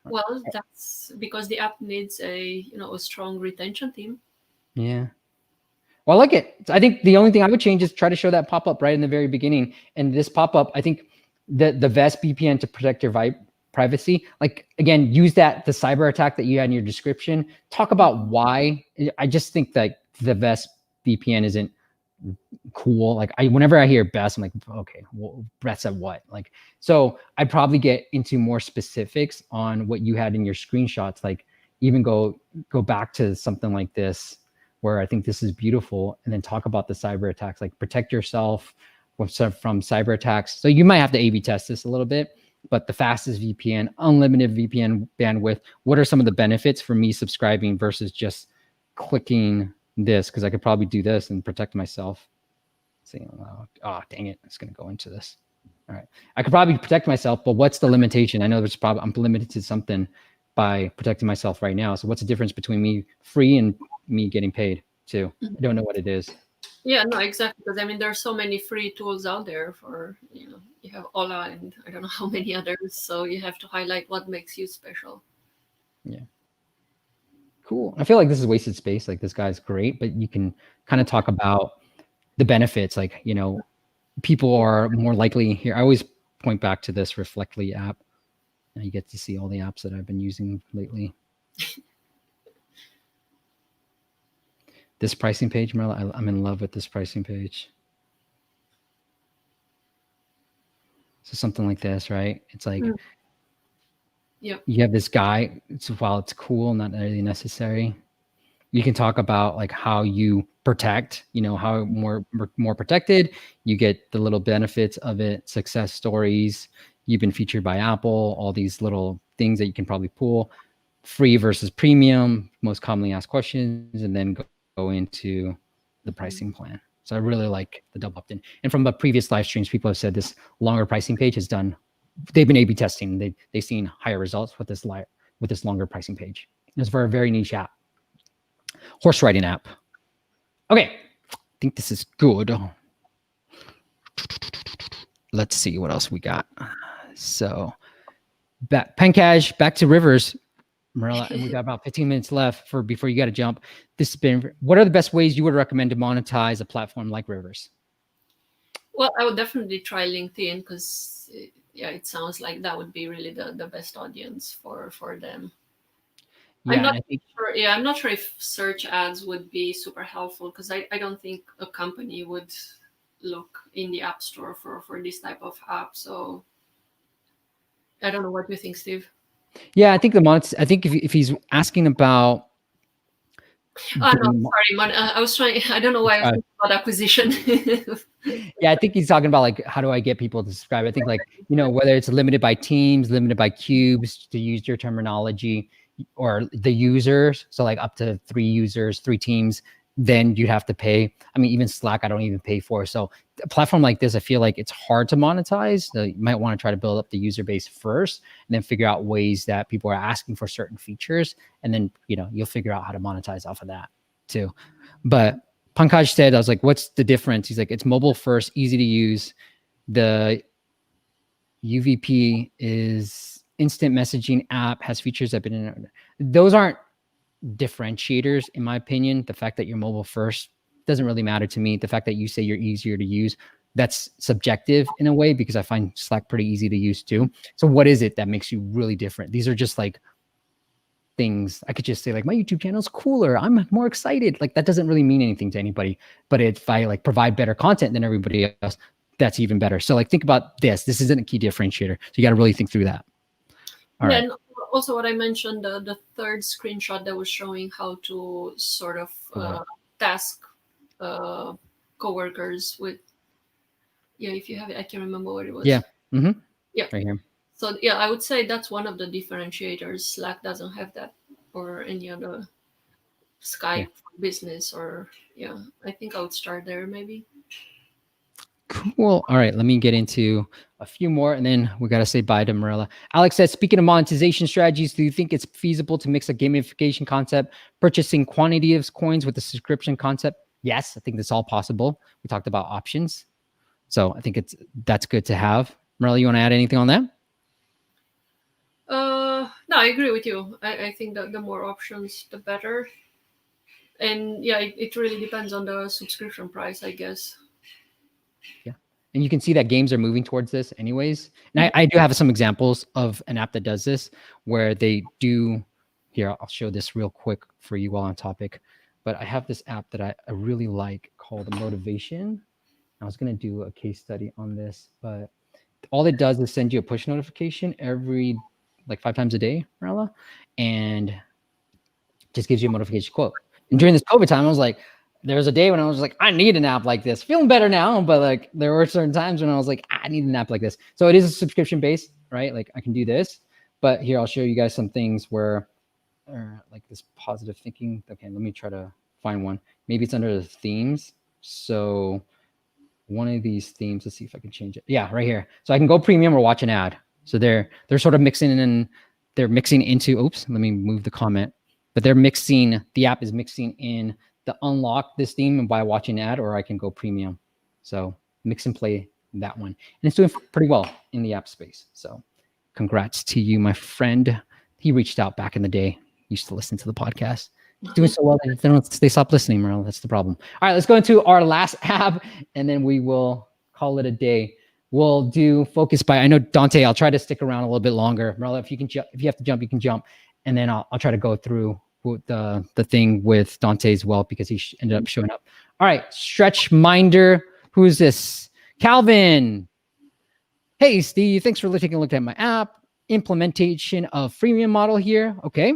S2: Well, that's because the app needs a strong retention team.
S1: Yeah. Well, I like it. I think the only thing I would change is try to show that pop-up right in the very beginning. And this pop-up, I think the VEST VPN to protect your privacy, like, again, use the cyber attack that you had in your description. Talk about why. I just think that the VEST VPN isn't cool. Like, whenever I hear best, I'm like, okay, well, best at what? Like, so I'd probably get into more specifics on what you had in your screenshots. Like, even go back to something like this, where I think this is beautiful, and then talk about the cyber attacks, like protect yourself from cyber attacks. So you might have to A/B test this a little bit, but the fastest VPN, unlimited VPN bandwidth. What are some of the benefits for me subscribing versus just clicking this? Because I could probably do this and protect myself. Oh, dang it. It's going to go into this. All right. I could probably protect myself, but what's the limitation? I know there's probably, I'm limited to something by protecting myself right now. So what's the difference between me free and me getting paid too? I don't know what it is.
S2: Yeah, no, exactly. Because I mean, there are so many free tools out there for, you have Ola and I don't know how many others. So you have to highlight what makes you special.
S1: Yeah. Cool. I feel like this is wasted space. Like, this guy's great, but you can kind of talk about the benefits. Like, people are more likely here. I always point back to this Reflectly app. And you get to see all the apps that I've been using lately. This pricing page, Mirela, I'm in love with this pricing page. So something like this, right? It's like,
S2: Yep.
S1: You have this guy. While it's cool, not really necessary. You can talk about like how you protect, how more protected. You get the little benefits of it, success stories. You've been featured by Apple, all these little things that you can probably pull. Free versus premium, most commonly asked questions, and then go into the pricing plan. So I really like the double opt-in. And from the previous live streams, people have said this longer pricing page has done, they've been A/B testing. They've seen higher results with this longer pricing page. It's for a very niche app. Horse riding app. Okay, I think this is good. Let's see what else we got. So Pencash, back to Rivers. Mirela, and we got about 15 minutes left before you got to jump. What are the best ways you would recommend to monetize a platform like Rivers?
S2: Well, I would definitely try LinkedIn because, it sounds like that would be really the best audience for them.
S1: Yeah,
S2: I'm not sure if search ads would be super helpful because I don't think a company would look in the App Store for this type of app. So I don't know. What do you think, Steve?
S1: Yeah, I think if he's asking about.
S2: Oh, no, sorry, I was trying. I don't know why I was thinking about acquisition.
S1: Yeah, I think he's talking about like, how do I get people to subscribe? I think like, whether it's limited by teams, limited by cubes, to use your terminology, or the users. So like up to 3 users, 3 teams, then you'd have to pay. I mean, even Slack, I don't even pay for. So a platform like this, I feel like it's hard to monetize. So you might want to try to build up the user base first, and then figure out ways that people are asking for certain features. And then, you'll figure out how to monetize off of that too. But Pankaj said, I was like, what's the difference? He's like, it's mobile first, easy to use. The UVP is instant messaging app, has features that have been in. Those aren't differentiators, in my opinion. The fact that you're mobile first doesn't really matter to me. The fact that you say you're easier to use, that's subjective in a way, because I find Slack pretty easy to use too. So what is it that makes you really different? These are just like things. I could just say like my YouTube channel is cooler. I'm more excited. Like that doesn't really mean anything to anybody. But if I like provide better content than everybody else, that's even better. So like think about this. This isn't a key differentiator. So you got to really think through that. All right.
S2: And also what I mentioned, the third screenshot that was showing how to sort of task coworkers with, if you have it, I can't remember what it was.
S1: Yeah. Mm-hmm.
S2: Yeah.
S1: Right here.
S2: So yeah, I would say that's one of the differentiators. Slack doesn't have that, or any other Skype business, or I think I would start there maybe.
S1: Cool. All right, let me get into a few more, and then we got to say bye to Mirela. Alex says, speaking of monetization strategies, do you think it's feasible to mix a gamification concept, purchasing quantity of coins with the subscription concept? Yes, I think that's all possible. We talked about options. So I think that's good to have. Mirela, you want to add anything on that?
S2: No, I agree with you. I think that the more options, the better. And yeah, it really depends on the subscription price, I guess.
S1: Yeah. And you can see that games are moving towards this anyways. And I do have some examples of an app that does this where they do, here, I'll show this real quick for you while on topic. But I have this app that I really like called Motivation. I was going to do a case study on this, but all it does is send you a push notification every like 5 times a day, Mirela, and just gives you a notification quote. And during this COVID time, I was like, there was a day when I was like, I need an app like this. Feeling better now, but like there were certain times when I was like, I need an app like this. So it is a subscription based, right? Like I can do this, but here I'll show you guys some things where like this positive thinking. Okay, let me try to find one. Maybe it's under the themes. So one of these themes, let's see if I can change it. Yeah, right here. So I can go premium or watch an ad. So they're sort of mixing in, they're mixing into, oops, let me move the comment, but they're mixing, the app is mixing in the unlock this theme by watching an ad, or I can go premium. So mix and play that one. And it's doing pretty well in the app space. So congrats to you, my friend. He reached out back in the day, used to listen to the podcast. He's doing so well, they stopped listening, Mirela. That's the problem. All right, let's go into our last app, and then we will call it a day. We'll do FocusByte. I know, Dante, I'll try to stick around a little bit longer. Mirela, if you have to jump, you can jump. And then I'll try to go through the thing with Dante as well, because he ended up showing up. All right, StretchMinder. Who's this? Calvin. Hey, Steve. Thanks for taking a look at my app. Implementation of freemium model here. Okay.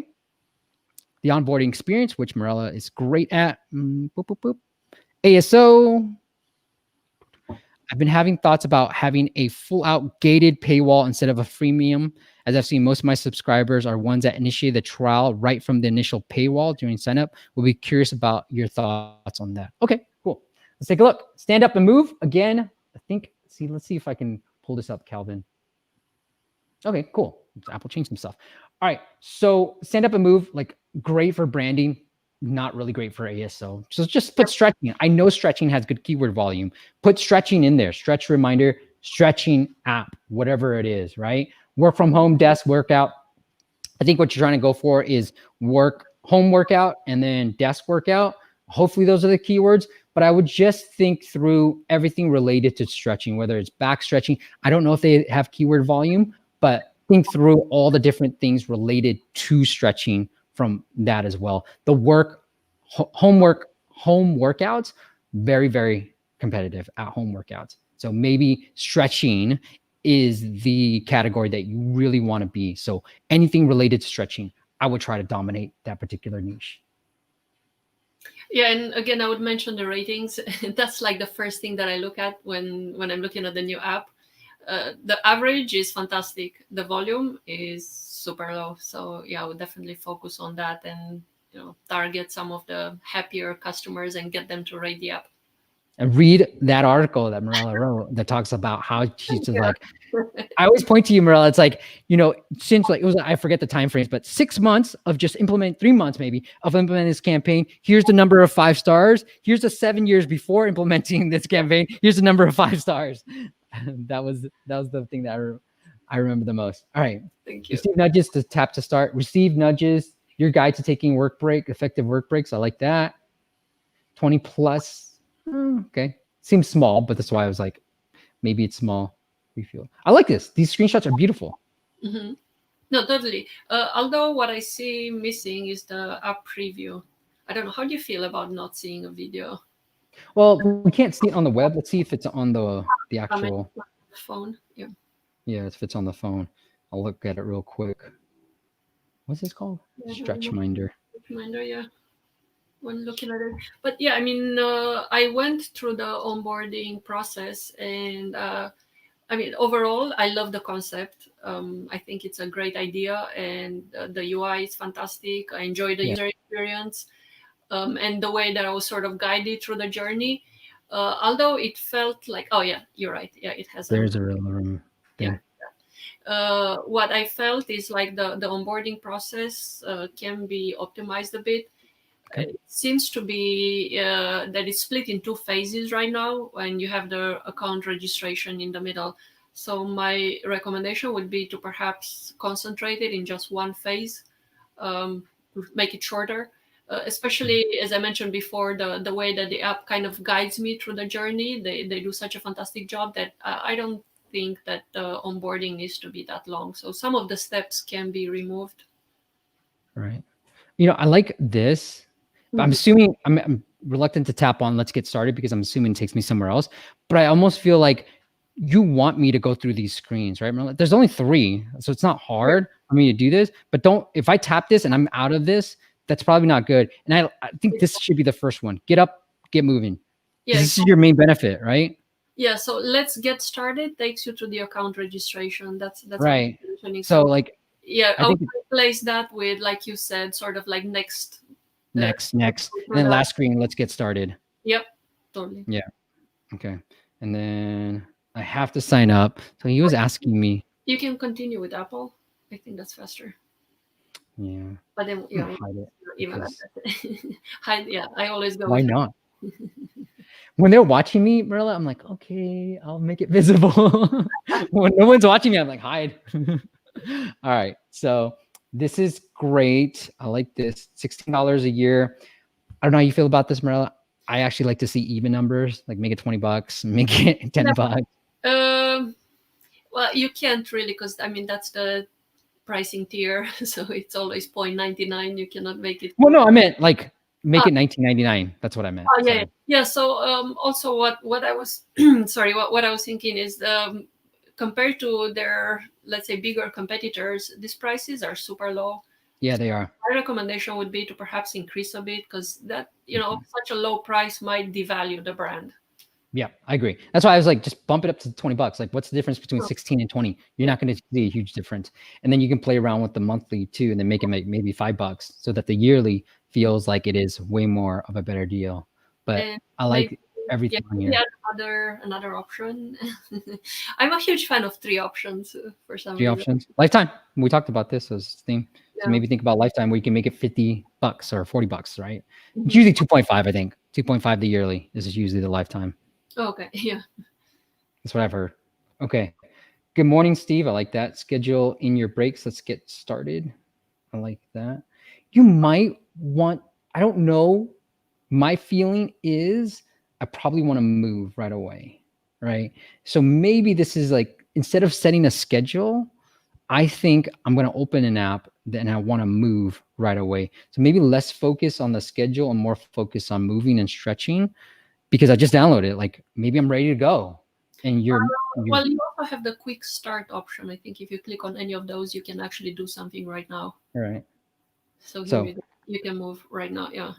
S1: The onboarding experience, which Mirela is great at. Boop, boop, boop. ASO. I've been having thoughts about having a full-out gated paywall instead of a freemium, as I've seen most of my subscribers are ones that initiate the trial right from the initial paywall during signup. We'll be curious about your thoughts on that. Okay, cool. Let's take a look. Stand up and move. Again, I think, let's see if I can pull this up, Calvin. Okay, cool. Apple changed some stuff. All right, so stand up and move, like great for branding, not really great for ASO. So just put stretching. I know stretching has good keyword volume. Put stretching in there. Stretch reminder, stretching app, whatever it is, right? Work from home, desk workout. I think what you're trying to go for is home workout and then desk workout. Hopefully those are the keywords, but I would just think through everything related to stretching, whether it's back stretching. I don't know if they have keyword volume, but think through all the different things related to stretching from that as well. The home workouts, very, very competitive at home workouts. So maybe stretching is the category that you really want to be. So anything related to stretching, I would try to dominate that particular niche.
S2: Yeah, and again, I would mention the ratings. That's like the first thing that I look at when I'm looking at the new app. The average is fantastic. The volume is super low. So yeah, I would definitely focus on that and target some of the happier customers and get them to rate the app.
S1: And read that article that Mirela wrote that talks about how she's just like, I always point to you, Mirela. It's like, since like, I forget the time frames, but 6 months of just 3 months maybe of implementing this campaign. Here's the number of 5 stars. Here's the 7 years before implementing this campaign. Here's the number of 5 stars. That was the thing that I remember the most. All right.
S2: Thank you.
S1: Receive nudges to tap to start. Receive nudges. Your guide to taking effective work breaks. I like that. 20 plus. Okay. Seems small, but that's why I was like, maybe it's small. I like this. These screenshots are beautiful.
S2: Mm-hmm. No, totally. Although what I see missing is the app preview. I don't know. How do you feel about not seeing a video?
S1: Well, we can't see it on the web. Let's see if it's on the
S2: On my
S1: actual.
S2: phone. Yeah.
S1: Yeah, if it's on the phone. I'll look at it real quick. What's this called? StretchMinder.
S2: StretchMinder, yeah. When looking at it, but yeah, I mean, I went through the onboarding process, and I mean, overall, I love the concept. I think it's a great idea, and the UI is fantastic. I enjoy the user experience, and the way that I was sort of guided through the journey. Although it felt like, oh yeah, you're right. Yeah, it has.
S1: There's a real room thing.
S2: Yeah. What I felt is like the onboarding process can be optimized a bit.
S1: Okay.
S2: It seems to be that it's split in two phases right now, and you have the account registration in the middle. So my recommendation would be to perhaps concentrate it in just one phase, make it shorter. Especially as I mentioned before, the way that the app kind of guides me through the journey. They do such a fantastic job that I don't think that the onboarding needs to be that long. So some of the steps can be removed.
S1: Right. You know, I like this. But I'm assuming I'm reluctant to tap on let's get started because I'm assuming it takes me somewhere else. But I almost feel like you want me to go through these screens, right? There's only 3, so it's not hard for me to do this. But if I tap this and I'm out of this, that's probably not good. And I think this should be the first one. Get up, get moving. Yeah, this is your main benefit, right?
S2: Yeah. So let's get started takes you to the account registration. That's
S1: right. So like,
S2: yeah, I would replace that with, like you said, sort of like next,
S1: and then last screen, let's get started.
S2: Yep, totally.
S1: Yeah. Okay. And then I have to sign up. So he was asking me.
S2: You can continue with Apple. I think that's faster.
S1: Yeah.
S2: But then
S1: hide it.
S2: Even hide. Yeah, I always go.
S1: Why not? When they're watching me, Mirela, I'm like, okay, I'll make it visible. When no one's watching me, I'm like, hide. All right. So this is great. I like this. $16 a year. I don't know how you feel about this, Mirela. I actually like to see even numbers, like make it $20, make it $10.
S2: Well, you can't really, because I mean that's the pricing tier, so it's always $0.99. You cannot make it.
S1: Well, no, I meant like make it $19.99. That's what I meant.
S2: Oh yeah, yeah. So also what I was sorry, what I was thinking is compared to their, let's say, bigger competitors, these prices are super low.
S1: Yeah, they are.
S2: My recommendation would be to perhaps increase a bit, because that, such a low price might devalue the brand.
S1: Yeah, I agree. That's why I was like, just bump it up to $20. Like, what's the difference between 16 and 20? You're not going to see a huge difference. And then you can play around with the monthly too, and then make it maybe $5 so that the yearly feels like it is way more of a better deal. But I like everything here.
S2: Yeah, another option. I'm a huge fan of 3 options for some reason.
S1: 3 options. Lifetime. We talked about this as theme. So maybe think about lifetime where you can make it $50 or $40, right? It's usually 2.5, I think. 2.5 the yearly. This is usually the lifetime.
S2: Okay, yeah.
S1: That's what I've heard. Okay. Good morning, Steve. I like that. Schedule in your breaks. Let's get started. I like that. You might want, I don't know. My feeling is I probably want to move right away, right? So maybe this is like, instead of setting a schedule, I think I'm going to open an app and I want to move right away. So maybe less focus on the schedule and more focus on moving and stretching, because I just downloaded it. Like maybe I'm ready to go. And
S2: well, you also have the quick start option. I think if you click on any of those, you can actually do something right now.
S1: All right.
S2: So you can move right now. Yeah.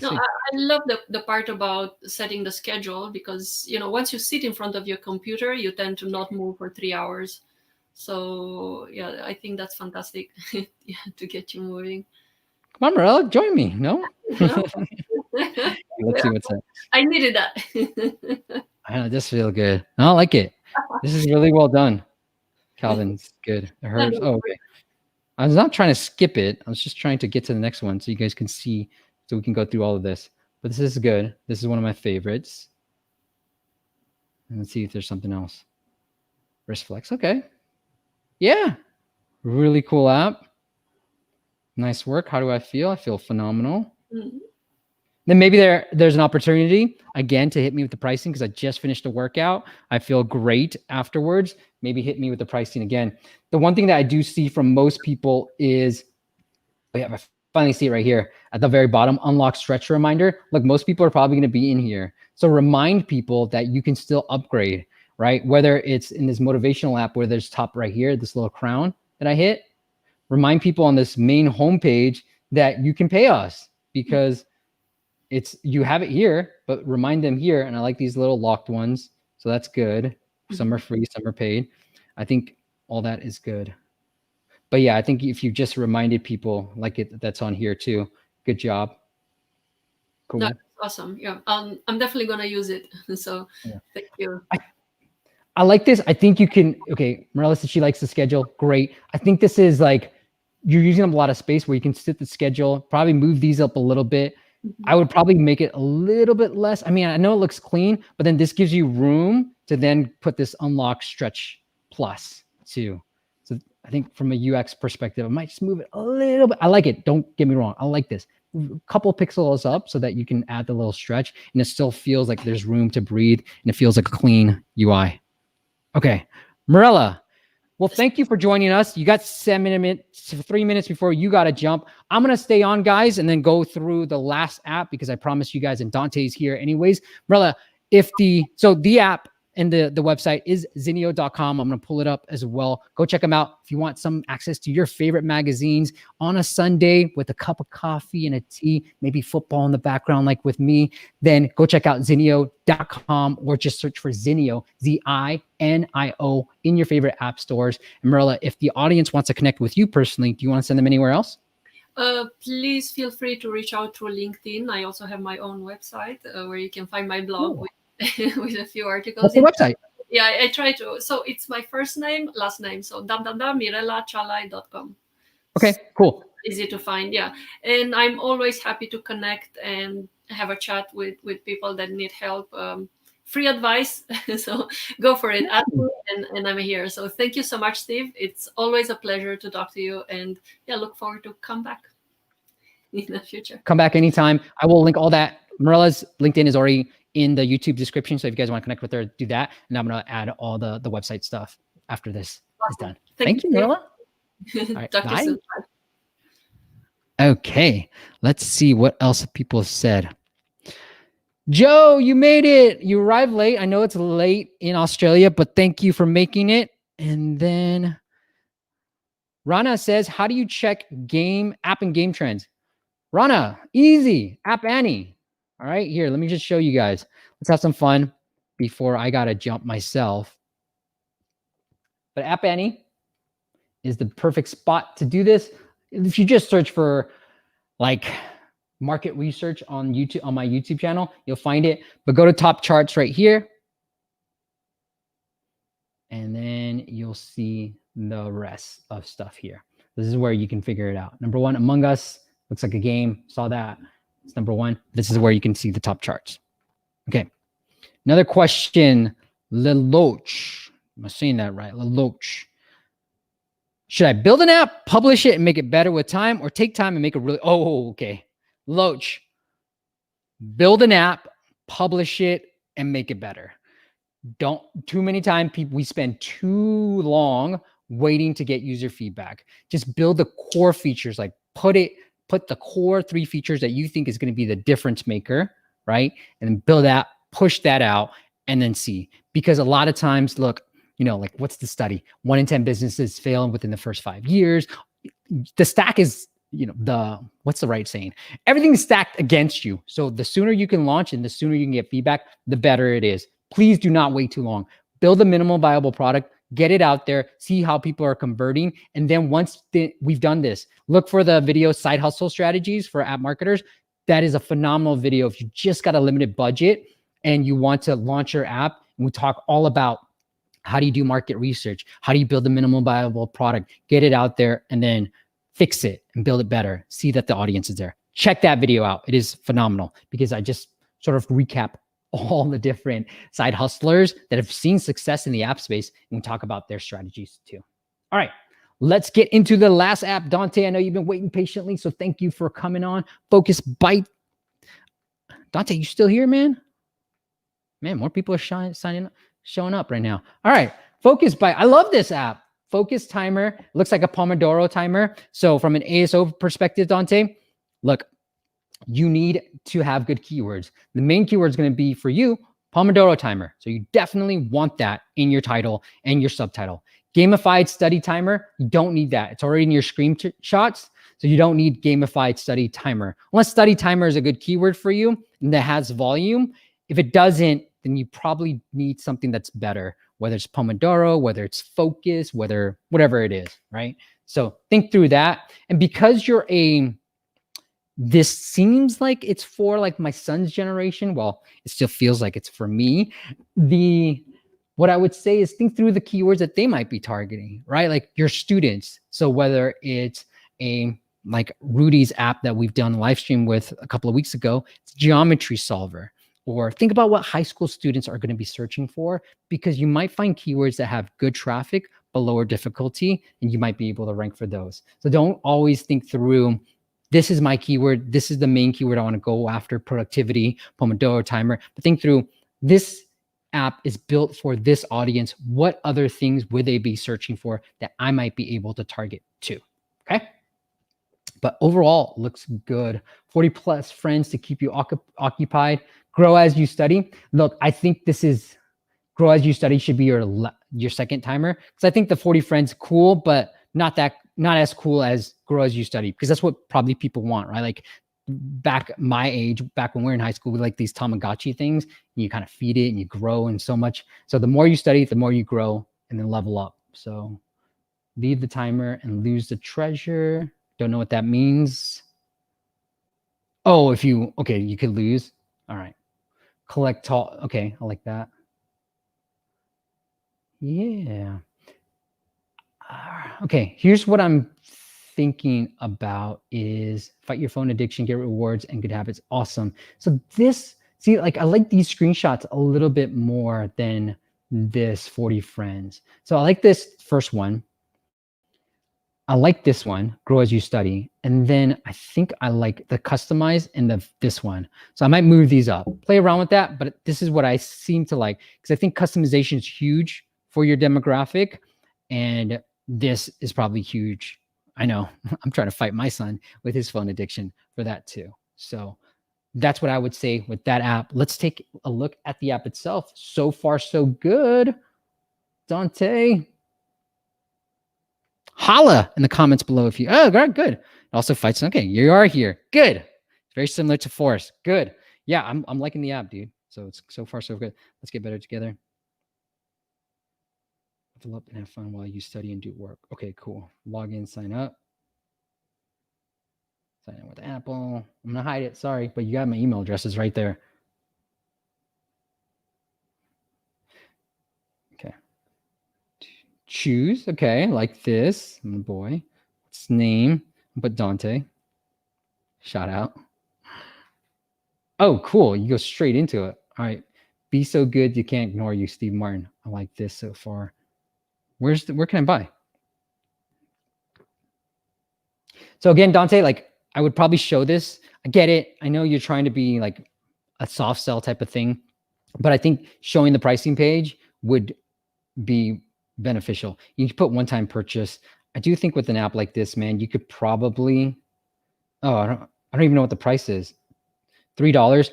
S2: I love the part about setting the schedule, because once you sit in front of your computer, you tend to not move for 3 hours. So yeah, I think that's fantastic to get you moving.
S1: Come on, Mirela, join me. No? Let's see what's up.
S2: I needed that.
S1: I just feel good. I like it. This is really well done. Calvin's good. It hurts. Oh, okay. I was not trying to skip it. I was just trying to get to the next one so you guys can see, so we can go through all of this. But this is good. This is one of my favorites. And let's see if there's something else. Wrist flex. Okay. Yeah. Really cool app. Nice work. How do I feel? I feel phenomenal. Then maybe there's an opportunity again to hit me with the pricing because I just finished a workout. I feel great afterwards. Maybe hit me with the pricing again. The one thing that I do see from most people is, I finally see it right here at the very bottom, unlock stretch reminder. Look, most people are probably going to be in here. So remind people that you can still upgrade, right? Whether it's in this motivational app where there's top right here, this little crown that I hit, remind people on this main homepage that you can pay us because you have it here, but remind them here. And I like these little locked ones. So that's good. Some are free, some are paid. I think all that is good. But yeah, I think if you just reminded people like that's on here too. Good job. Cool.
S2: That's awesome. Yeah. I'm definitely going to use it. So yeah. Thank you.
S1: I like this. I think you can, okay. Mirela said she likes the schedule. Great. I think this is like, you're using up a lot of space where you can sit the schedule, probably move these up a little bit. I would probably make it a little bit less. I mean, I know it looks clean, but then this gives you room to then put this unlock stretch plus too. So I think from a UX perspective, I might just move it a little bit. I like it. Don't get me wrong. I like this. A couple pixels up so that you can add the little stretch and it still feels like there's room to breathe and it feels like a clean UI. Okay. Mirela, well, thank you for joining us. You got 3 minutes before you got to jump. I'm going to stay on, guys, and then go through the last app because I promised you guys, and Dante's here anyways. Mirela, the app and the website is ZINIO.com. I'm going to pull it up as well. Go check them out. If you want some access to your favorite magazines on a Sunday with a cup of coffee and a tea, maybe football in the background like with me, then go check out ZINIO.com or just search for ZINIO, ZINIO, in your favorite app stores. And Mirela, if the audience wants to connect with you personally, do you want to send them anywhere else?
S2: Please feel free to reach out through LinkedIn. I also have my own website where you can find my blog with a few articles.
S1: What's the website?
S2: Yeah, I try to. So it's my first name, last name. So mirelacialai.com.
S1: Okay, cool.
S2: Easy to find, yeah. And I'm always happy to connect and have a chat with people that need help. Free advice. So go for it. Ask me and I'm here. So thank you so much, Steve. It's always a pleasure to talk to you. And yeah, look forward to come back in the future. Come back anytime. I will link all that. Mirela's LinkedIn is already in the YouTube description. So if you guys want to connect with her, do that. And I'm going to add all the website stuff after this is done. Thank you, Mirela. All right, bye. Okay, let's see what else people have said. Joe, you made it. You arrived late. I know it's late in Australia, but thank you for making it. And then Rana says, how do you check app and game trends? Rana, easy. App Annie. All right, here, let me just show you guys. Let's have some fun before I got to jump myself. But App Annie is the perfect spot to do this. If you just search for like market research on YouTube, on my YouTube channel, you'll find it. But go to top charts right here. And then you'll see the rest of stuff here. This is where you can figure it out. Number one, Among Us looks like a game. Saw that. It's number one. This is where you can see the top charts. Okay. Another question. Leloch. Am I saying that right? Leloch. Should I build an app, publish it, and make it better with time, or take time and make it really... Oh, okay. Loach. Build an app, publish it, and make it better. Don't... Too many times we spend too long waiting to get user feedback. Just build the core features. Like put the core 3 features that you think is going to be the difference maker, right? And then build that, push that out, and then see. Because a lot of times, look, like what's the study? 1 in 10 businesses fail within the first 5 years. The stack is, what's the right saying? Everything's stacked against you. So the sooner you can launch and the sooner you can get feedback, the better it is. Please do not wait too long. Build a minimal viable product, get it out there, see how people are converting. And then once we've done this, look for the video side hustle strategies for app marketers. That is a phenomenal video. If you just got a limited budget and you want to launch your app, and we talk all about how do you do market research? How do you build a minimal viable product? Get it out there and then fix it and build it better. See that the audience is there. Check that video out. It is phenomenal because I just sort of recap all the different side hustlers that have seen success in the app space and we talk about their strategies too. All right, let's get into the last app. Dante, I know you've been waiting patiently, so thank you for coming on. FocusByte.
S1: Dante, you still here, man? Man, more people are showing up right now. All right, FocusByte. I love this app. Focus timer. Looks like a Pomodoro timer. So from an ASO perspective, Dante, look, you need to have good keywords. The main keyword is going to be for you, Pomodoro timer. So you definitely want that in your title and your subtitle. Gamified study timer, you don't need that. It's already in your screenshots. So you don't need gamified study timer. Unless study timer is a good keyword for you and that has volume. If it doesn't, then you probably need something that's better, whether it's Pomodoro, whether it's focus, whatever it is, right? So think through that. And because this seems like it's for like my son's generation. Well, it still feels like it's for me. What I would say is think through the keywords that they might be targeting, right? Like your students. So whether it's like Rudy's app that we've done a live stream with a couple of weeks ago, it's geometry solver. Or think about what high school students are going to be searching for, because you might find keywords that have good traffic but lower difficulty, and you might be able to rank for those. So don't always think through, this is my keyword, this is the main keyword I want to go after, productivity, Pomodoro timer. But think through, this app is built for this audience. What other things would they be searching for that I might be able to target too? Okay. But overall, looks good. 40 plus friends to keep you occupied. Grow as you study. Look, I think this is grow as you study should be your second timer, because I think the 40 friends cool, but not as cool as grow as you study, because that's what probably people want, right? Like back my age, back when we were in high school, we like these Tamagotchi things. And you kind of feed it and you grow and so much. So the more you study, the more you grow and then level up. So leave the timer and lose the treasure. Don't know what that means. Oh, okay, you could lose. All right. Collect all. Okay, I like that. Yeah. Okay, here's what I'm thinking about is fight your phone addiction, get rewards and good habits. Awesome. So see, like I like these screenshots a little bit more than this 40 friends. So I like this first one. I like this one, grow as you study. And then I think I like the customize and this one. So I might move these up, play around with that, but this is what I seem to like, because I think customization is huge for your demographic. And this is probably huge. I know I'm trying to fight my son with his phone addiction for that too. So that's what I would say with that app. Let's take a look at the app itself. So far, so good. Dante. Holla in the comments below if you, oh, good. It also fights. Okay, you are here. Good. It's very similar to Forest. Good. Yeah, I'm liking the app, dude. So it's so far, so good. Let's get better together. Level up and have fun while you study and do work. Okay, cool. Log in, sign up. Sign in with Apple. I'm going to hide it. Sorry, but you got my email addresses right there. Okay. Choose. Okay, like this. My boy. What's his name? But Dante. Shout out. Oh, cool. You go straight into it. All right. Be so good you can't ignore you, Steve Martin. I like this so far. Where can I buy? So again, Dante, like I would probably show this. I get it. I know you're trying to be like a soft sell type of thing, but I think showing the pricing page would be beneficial. You could put one-time purchase. I do think with an app like this, man, you could probably, I don't even know what the price is. $3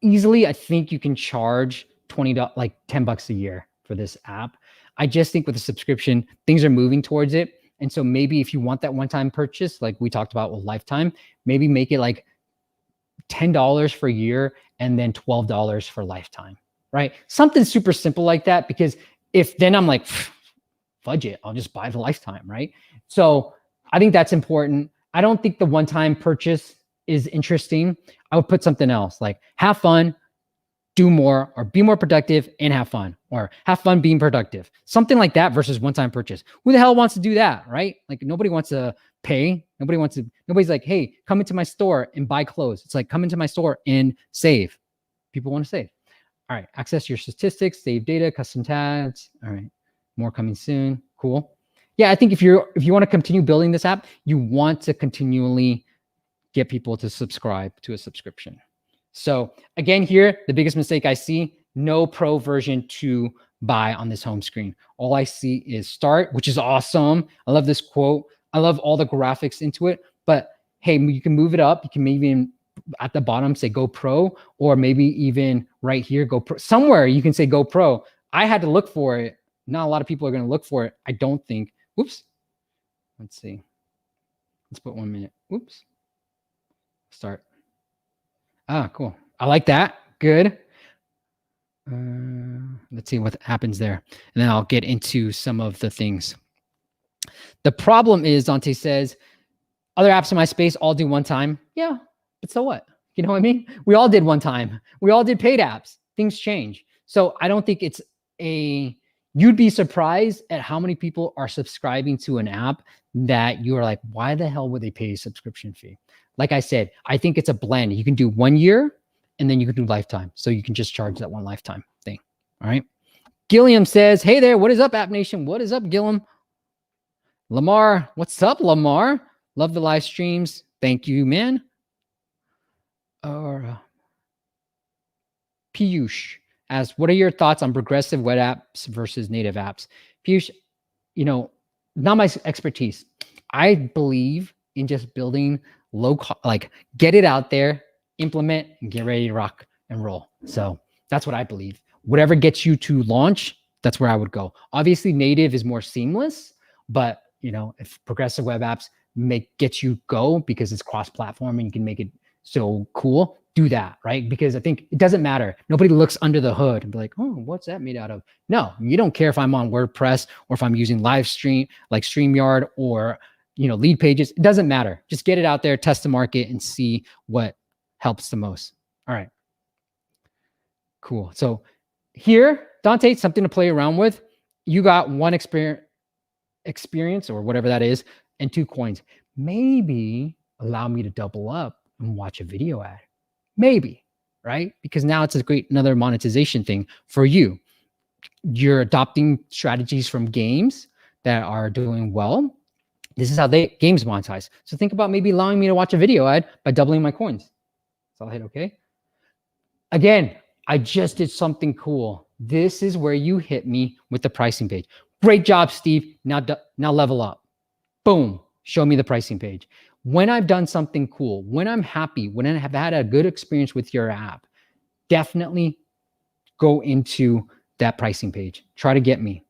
S1: easily. I think you can charge $20, like $10 a year for this app. I just think with a subscription, things are moving towards it. And so maybe if you want that one-time purchase, like we talked about with Lifetime, maybe make it like $10 for a year and then $12 for lifetime, right? Something super simple like that, because if then I'm like, fudge it, I'll just buy the lifetime, right? So I think that's important. I don't think the one-time purchase is interesting. I would put something else like have fun, do more, or be more productive and have fun, or have fun being productive. Something like that versus one-time purchase. Who the hell wants to do that, right? Like nobody wants to pay. Nobody's like, hey, come into my store and buy clothes. It's like, come into my store and save. People want to save. All right, access your statistics, save data, custom tags. All right, more coming soon. Cool. Yeah, I think if you want to continue building this app, you want to continually get people to subscribe to a subscription. So again, here, the biggest mistake I see, no pro version to buy on this home screen. All I see is start, which is awesome. I love this quote. I love all the graphics into it, but hey, you can move it up. You can maybe even at the bottom say go pro, or maybe even right here, go pro. Somewhere you can say go pro. I had to look for it. Not a lot of people are going to look for it. I don't think. Whoops. Let's see. Let's put 1 minute. Whoops. Start. Ah, cool. I like that. Good. Let's see what happens there. And then I'll get into some of the things. The problem is, Dante says, other apps in my space all do one time. Yeah, but so what? You know what I mean? We all did one time. We all did paid apps. Things change. So I don't think it's you'd be surprised at how many people are subscribing to an app that you are like, why the hell would they pay a subscription fee? Like I said, I think it's a blend. You can do 1 year and then you can do lifetime. So you can just charge that one lifetime thing. All right. Gilliam says, hey there, what is up, App Nation? What is up, Gilliam? Lamar, what's up, Lamar? Love the live streams. Thank you, man. Piyush asks, what are your thoughts on progressive web apps versus native apps? Piyush, not my expertise. I believe in just building like get it out there, implement, and get ready to rock and roll. So that's what I believe. Whatever gets you to launch, that's where I would go. Obviously, native is more seamless, but if progressive web apps get you go because it's cross-platform and you can make it so cool, do that, right? Because I think it doesn't matter. Nobody looks under the hood and be like, oh, what's that made out of? No, you don't care if I'm on WordPress or if I'm using live stream like StreamYard or lead pages. It doesn't matter. Just get it out there, test the market, and see what helps the most. All right. Cool. So here, Dante, something to play around with. You got one experience or whatever that is, and 2 coins. Maybe allow me to double up and watch a video ad. Maybe, right? Because now it's another monetization thing for you. You're adopting strategies from games that are doing well. This is how games monetize. So think about maybe allowing me to watch a video ad by doubling my coins. So I'll hit okay. Again, I just did something cool. This is where you hit me with the pricing page. Great job, Steve. Now level up. Boom. Show me the pricing page. When I've done something cool, when I'm happy, when I have had a good experience with your app, definitely go into that pricing page. Try to get me.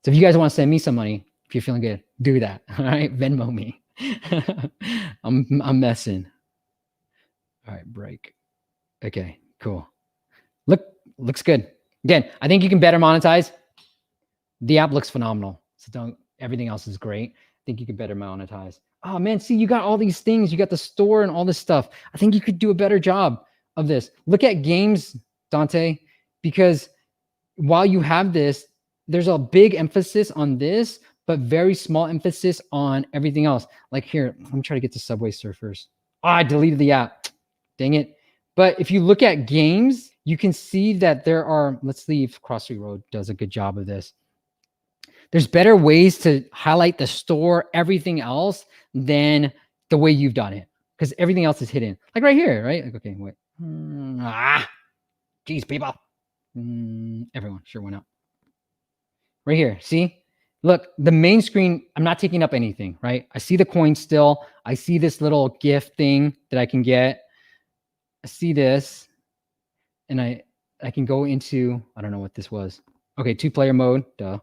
S1: So if you guys want to send me some money, if you're feeling good, do that. All right, Venmo me. I'm messing. All right, break. Okay, cool. Looks good. Again, I think you can better monetize. The app looks phenomenal. So everything else is great. I think you could better monetize. Oh man, see, you got all these things. You got the store and all this stuff. I think you could do a better job of this. Look at games, Dante, because while you have this, there's a big emphasis on this, but very small emphasis on everything else. Like here, let me try to get to Subway Surfers. Oh, I deleted the app. Dang it. But if you look at games, you can see that there are, let's leave Cross Street Road does a good job of this. There's better ways to highlight the store, everything else, than the way you've done it. Because everything else is hidden. Like right here, right? Like, okay, wait. Geez, people. Everyone, sure, why not? Right here, see? Look, the main screen, I'm not taking up anything, right? I see the coin still. I see this little gift thing that I can get. I see this. And I can go into, I don't know what this was. Okay, 2-player mode, duh.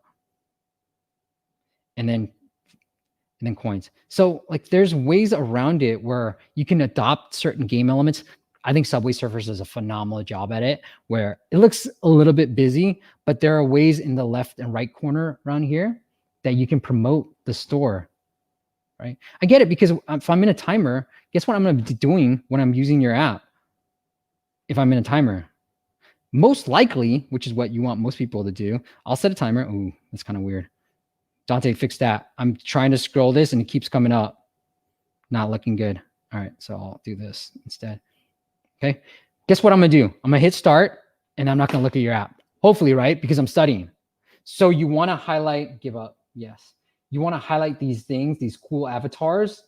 S1: And then coins. So like there's ways around it where you can adopt certain game elements. I think Subway Surfers does a phenomenal job at it, where it looks a little bit busy, but there are ways in the left and right corner around here that you can promote the store, right? I get it, because if I'm in a timer, guess what I'm going to be doing when I'm using your app? If I'm in a timer, most likely, which is what you want most people to do, I'll set a timer. Ooh, that's kind of weird. Dante, fix that. I'm trying to scroll this and it keeps coming up. Not looking good. All right, so I'll do this instead. Okay, guess what I'm gonna do? I'm gonna hit start and I'm not gonna look at your app. Hopefully, right? Because I'm studying. So you wanna highlight, give up, yes. You wanna highlight these things, these cool avatars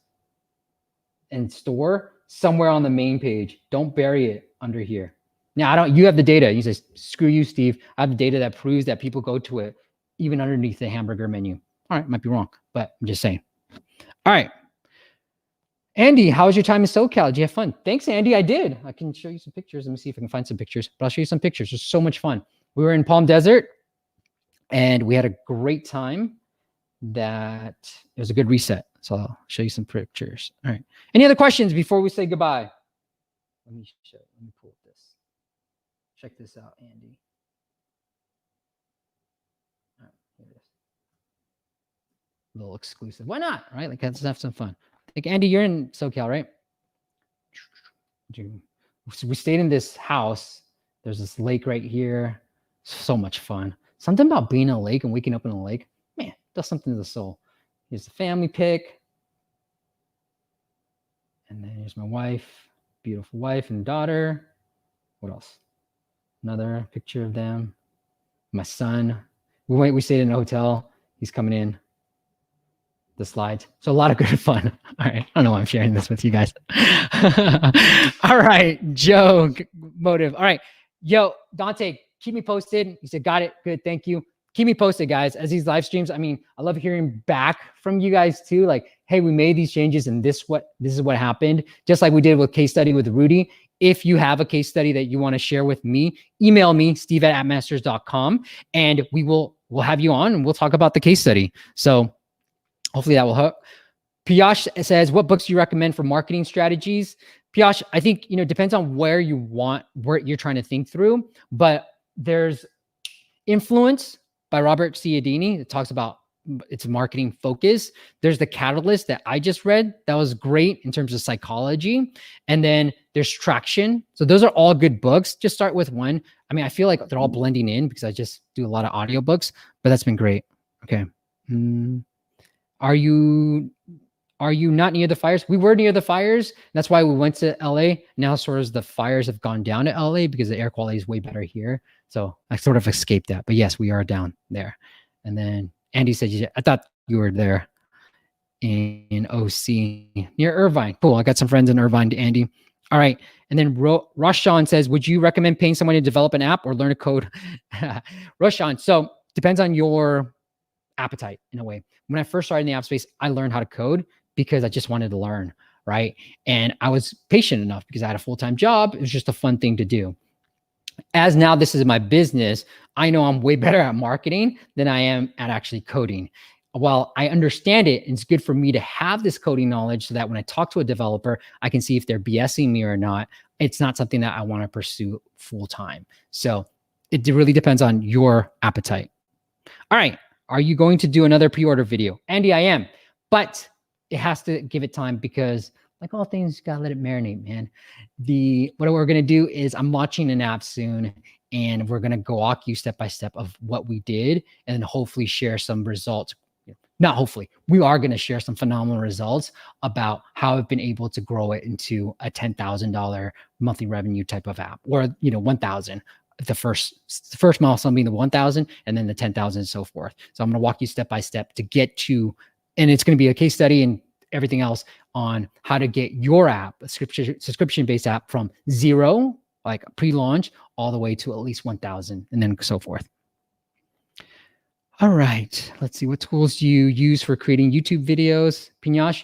S1: and store somewhere on the main page. Don't bury it under here. Now, you have the data. You say, screw you, Steve. I have the data that proves that people go to it even underneath the hamburger menu. All right, might be wrong, but I'm just saying. All right. Andy, how was your time in SoCal? Did you have fun? Thanks, Andy. I did. I can show you some pictures. Let me see if I can find some pictures, but I'll show you some pictures. It was so much fun. We were in Palm Desert and we had a great time. That it was a good reset. So I'll show you some pictures. All right. Any other questions before we say goodbye? Let me pull up this. Check this out, Andy. All right, here it is. A little exclusive. Why not? Right? Like, let's have some fun. Like, Andy, you're in SoCal, right? So we stayed in this house. There's this lake right here. So much fun. Something about being in a lake and waking up in a lake. Man, does something to the soul. Here's the family pic. And then here's my wife, beautiful wife and daughter. What else? Another picture of them. My son. We stayed in a hotel. He's coming in. The slides. So a lot of good fun. All right. I don't know why I'm sharing this with you guys. All right. Joe Motive. All right. Yo, Dante, keep me posted. He said, got it. Good. Thank you. Keep me posted, guys, as these live streams. I mean, I love hearing back from you guys too. Like, hey, we made these changes and this is what happened. Just like we did with case study with Rudy. If you have a case study that you want to share with me, email me, steve@appmasters.com, and we'll have you on and we'll talk about the case study. So hopefully that will help. Piyash says, what books do you recommend for marketing strategies? Piyash, I think, depends on where you're trying to think through, but there's Influence by Robert Cialdini. It talks about its marketing focus. There's The Catalyst that I just read. That was great in terms of psychology. And then there's Traction. So those are all good books. Just start with one. I mean, I feel like they're all blending in because I just do a lot of audiobooks, but that's been great. Okay. Are you not near the fires? We were near the fires. That's why we went to LA. Now sort of the fires have gone down to LA because the air quality is way better here. So I sort of escaped that. But yes, we are down there. And then Andy said, I thought you were there in OC near Irvine. Cool. I got some friends in Irvine, Andy. All right. And then Roshan says, would you recommend paying someone to develop an app or learn a code? Roshan, so depends on your appetite in a way. When I first started in the app space, I learned how to code because I just wanted to learn, right? And I was patient enough because I had a full-time job. It was just a fun thing to do. As now this is my business, I know I'm way better at marketing than I am at actually coding. While I understand it, it's good for me to have this coding knowledge so that when I talk to a developer, I can see if they're BSing me or not. It's not something that I want to pursue full-time. So it really depends on your appetite. All right. Are you going to do another pre-order video? Andy, I am, but it has to give it time because like all things, you gotta let it marinate, man. What we're gonna do is I'm launching an app soon and we're gonna go walk you step by step of what we did and hopefully share some results. Not hopefully, we are gonna share some phenomenal results about how I've been able to grow it into a $10,000 monthly revenue type of app or, 1,000. The first milestone being the 1,000 and then the 10,000 and so forth. So I'm going to walk you step by step to get to, and it's going to be a case study and everything else on how to get your app, a subscription-based app from zero, like pre-launch, all the way to at least 1,000 and then so forth. All right. Let's see. What tools do you use for creating YouTube videos? Pinash,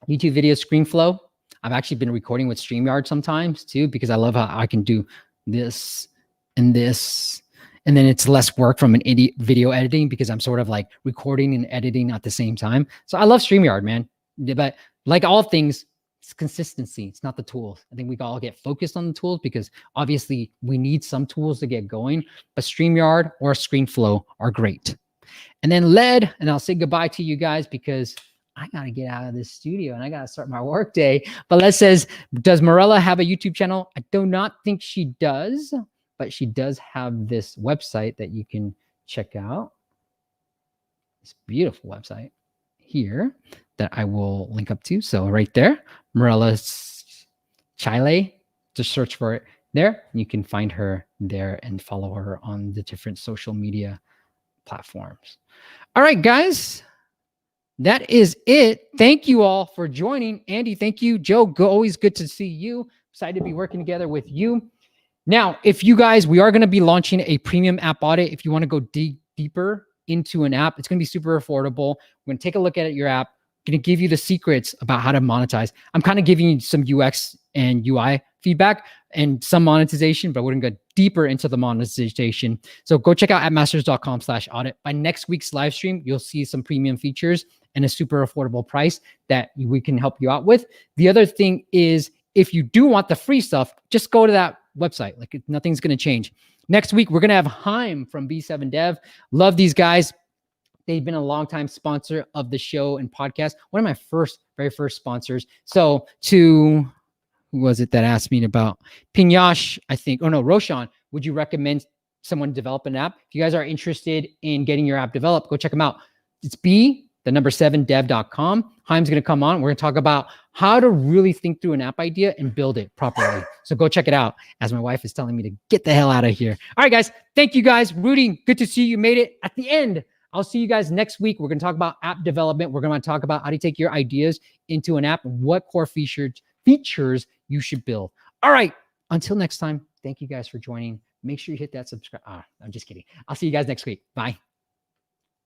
S1: YouTube video ScreenFlow. I've actually been recording with StreamYard sometimes too, because I love how I can do this, and then it's less work from an video editing because I'm sort of like recording and editing at the same time. So I love StreamYard, man. But like all things, it's consistency. It's not the tools. I think we all get focused on the tools because obviously we need some tools to get going, but StreamYard or ScreenFlow are great. And then LED, and I'll say goodbye to you guys because I got to get out of this studio and I got to start my work day. But LED says, does Mirela have a YouTube channel? I do not think she does, but she does have this website that you can check out. This beautiful website here that I will link up to. So right there, Mirela Cialai, just search for it there. You can find her there and follow her on the different social media platforms. All right, guys. that is it. Thank you all for joining. Andy, thank you. Joe, always good to see you. Excited to be working together with you. Now, if you guys, we are going to be launching a premium app audit. If you want to go deeper into an app, it's going to be super affordable. We're going to take a look at your app. Going to give you the secrets about how to monetize. I'm kind of giving you some UX and UI feedback and some monetization, but we're going to go deeper into the monetization. So go check out appmasters.com/audit. By next week's live stream, you'll see some premium features and a super affordable price that we can help you out with. The other thing is, if you do want the free stuff, just go to that website. Like, nothing's going to change. Next week, we're going to have Haim from B7 Dev. Love these guys. They've been a longtime sponsor of the show and podcast. One of my very first sponsors. So who was it that asked me about Pinyash, I think? Oh no, Roshan. Would you recommend someone develop an app? If you guys are interested in getting your app developed, go check them out. It's b7dev.com. Haim's going to come on. We're going to talk about how to really think through an app idea and build it properly. So go check it out, as my wife is telling me to get the hell out of here. All right, guys. Thank you guys. Rudy, good to see you. Made it at the end. I'll see you guys next week. We're going to talk about app development. We're going to talk about how to take your ideas into an app and what core features you should build. All right. Until next time, thank you guys for joining. Make sure you hit that subscribe. I'm just kidding. I'll see you guys next week. Bye.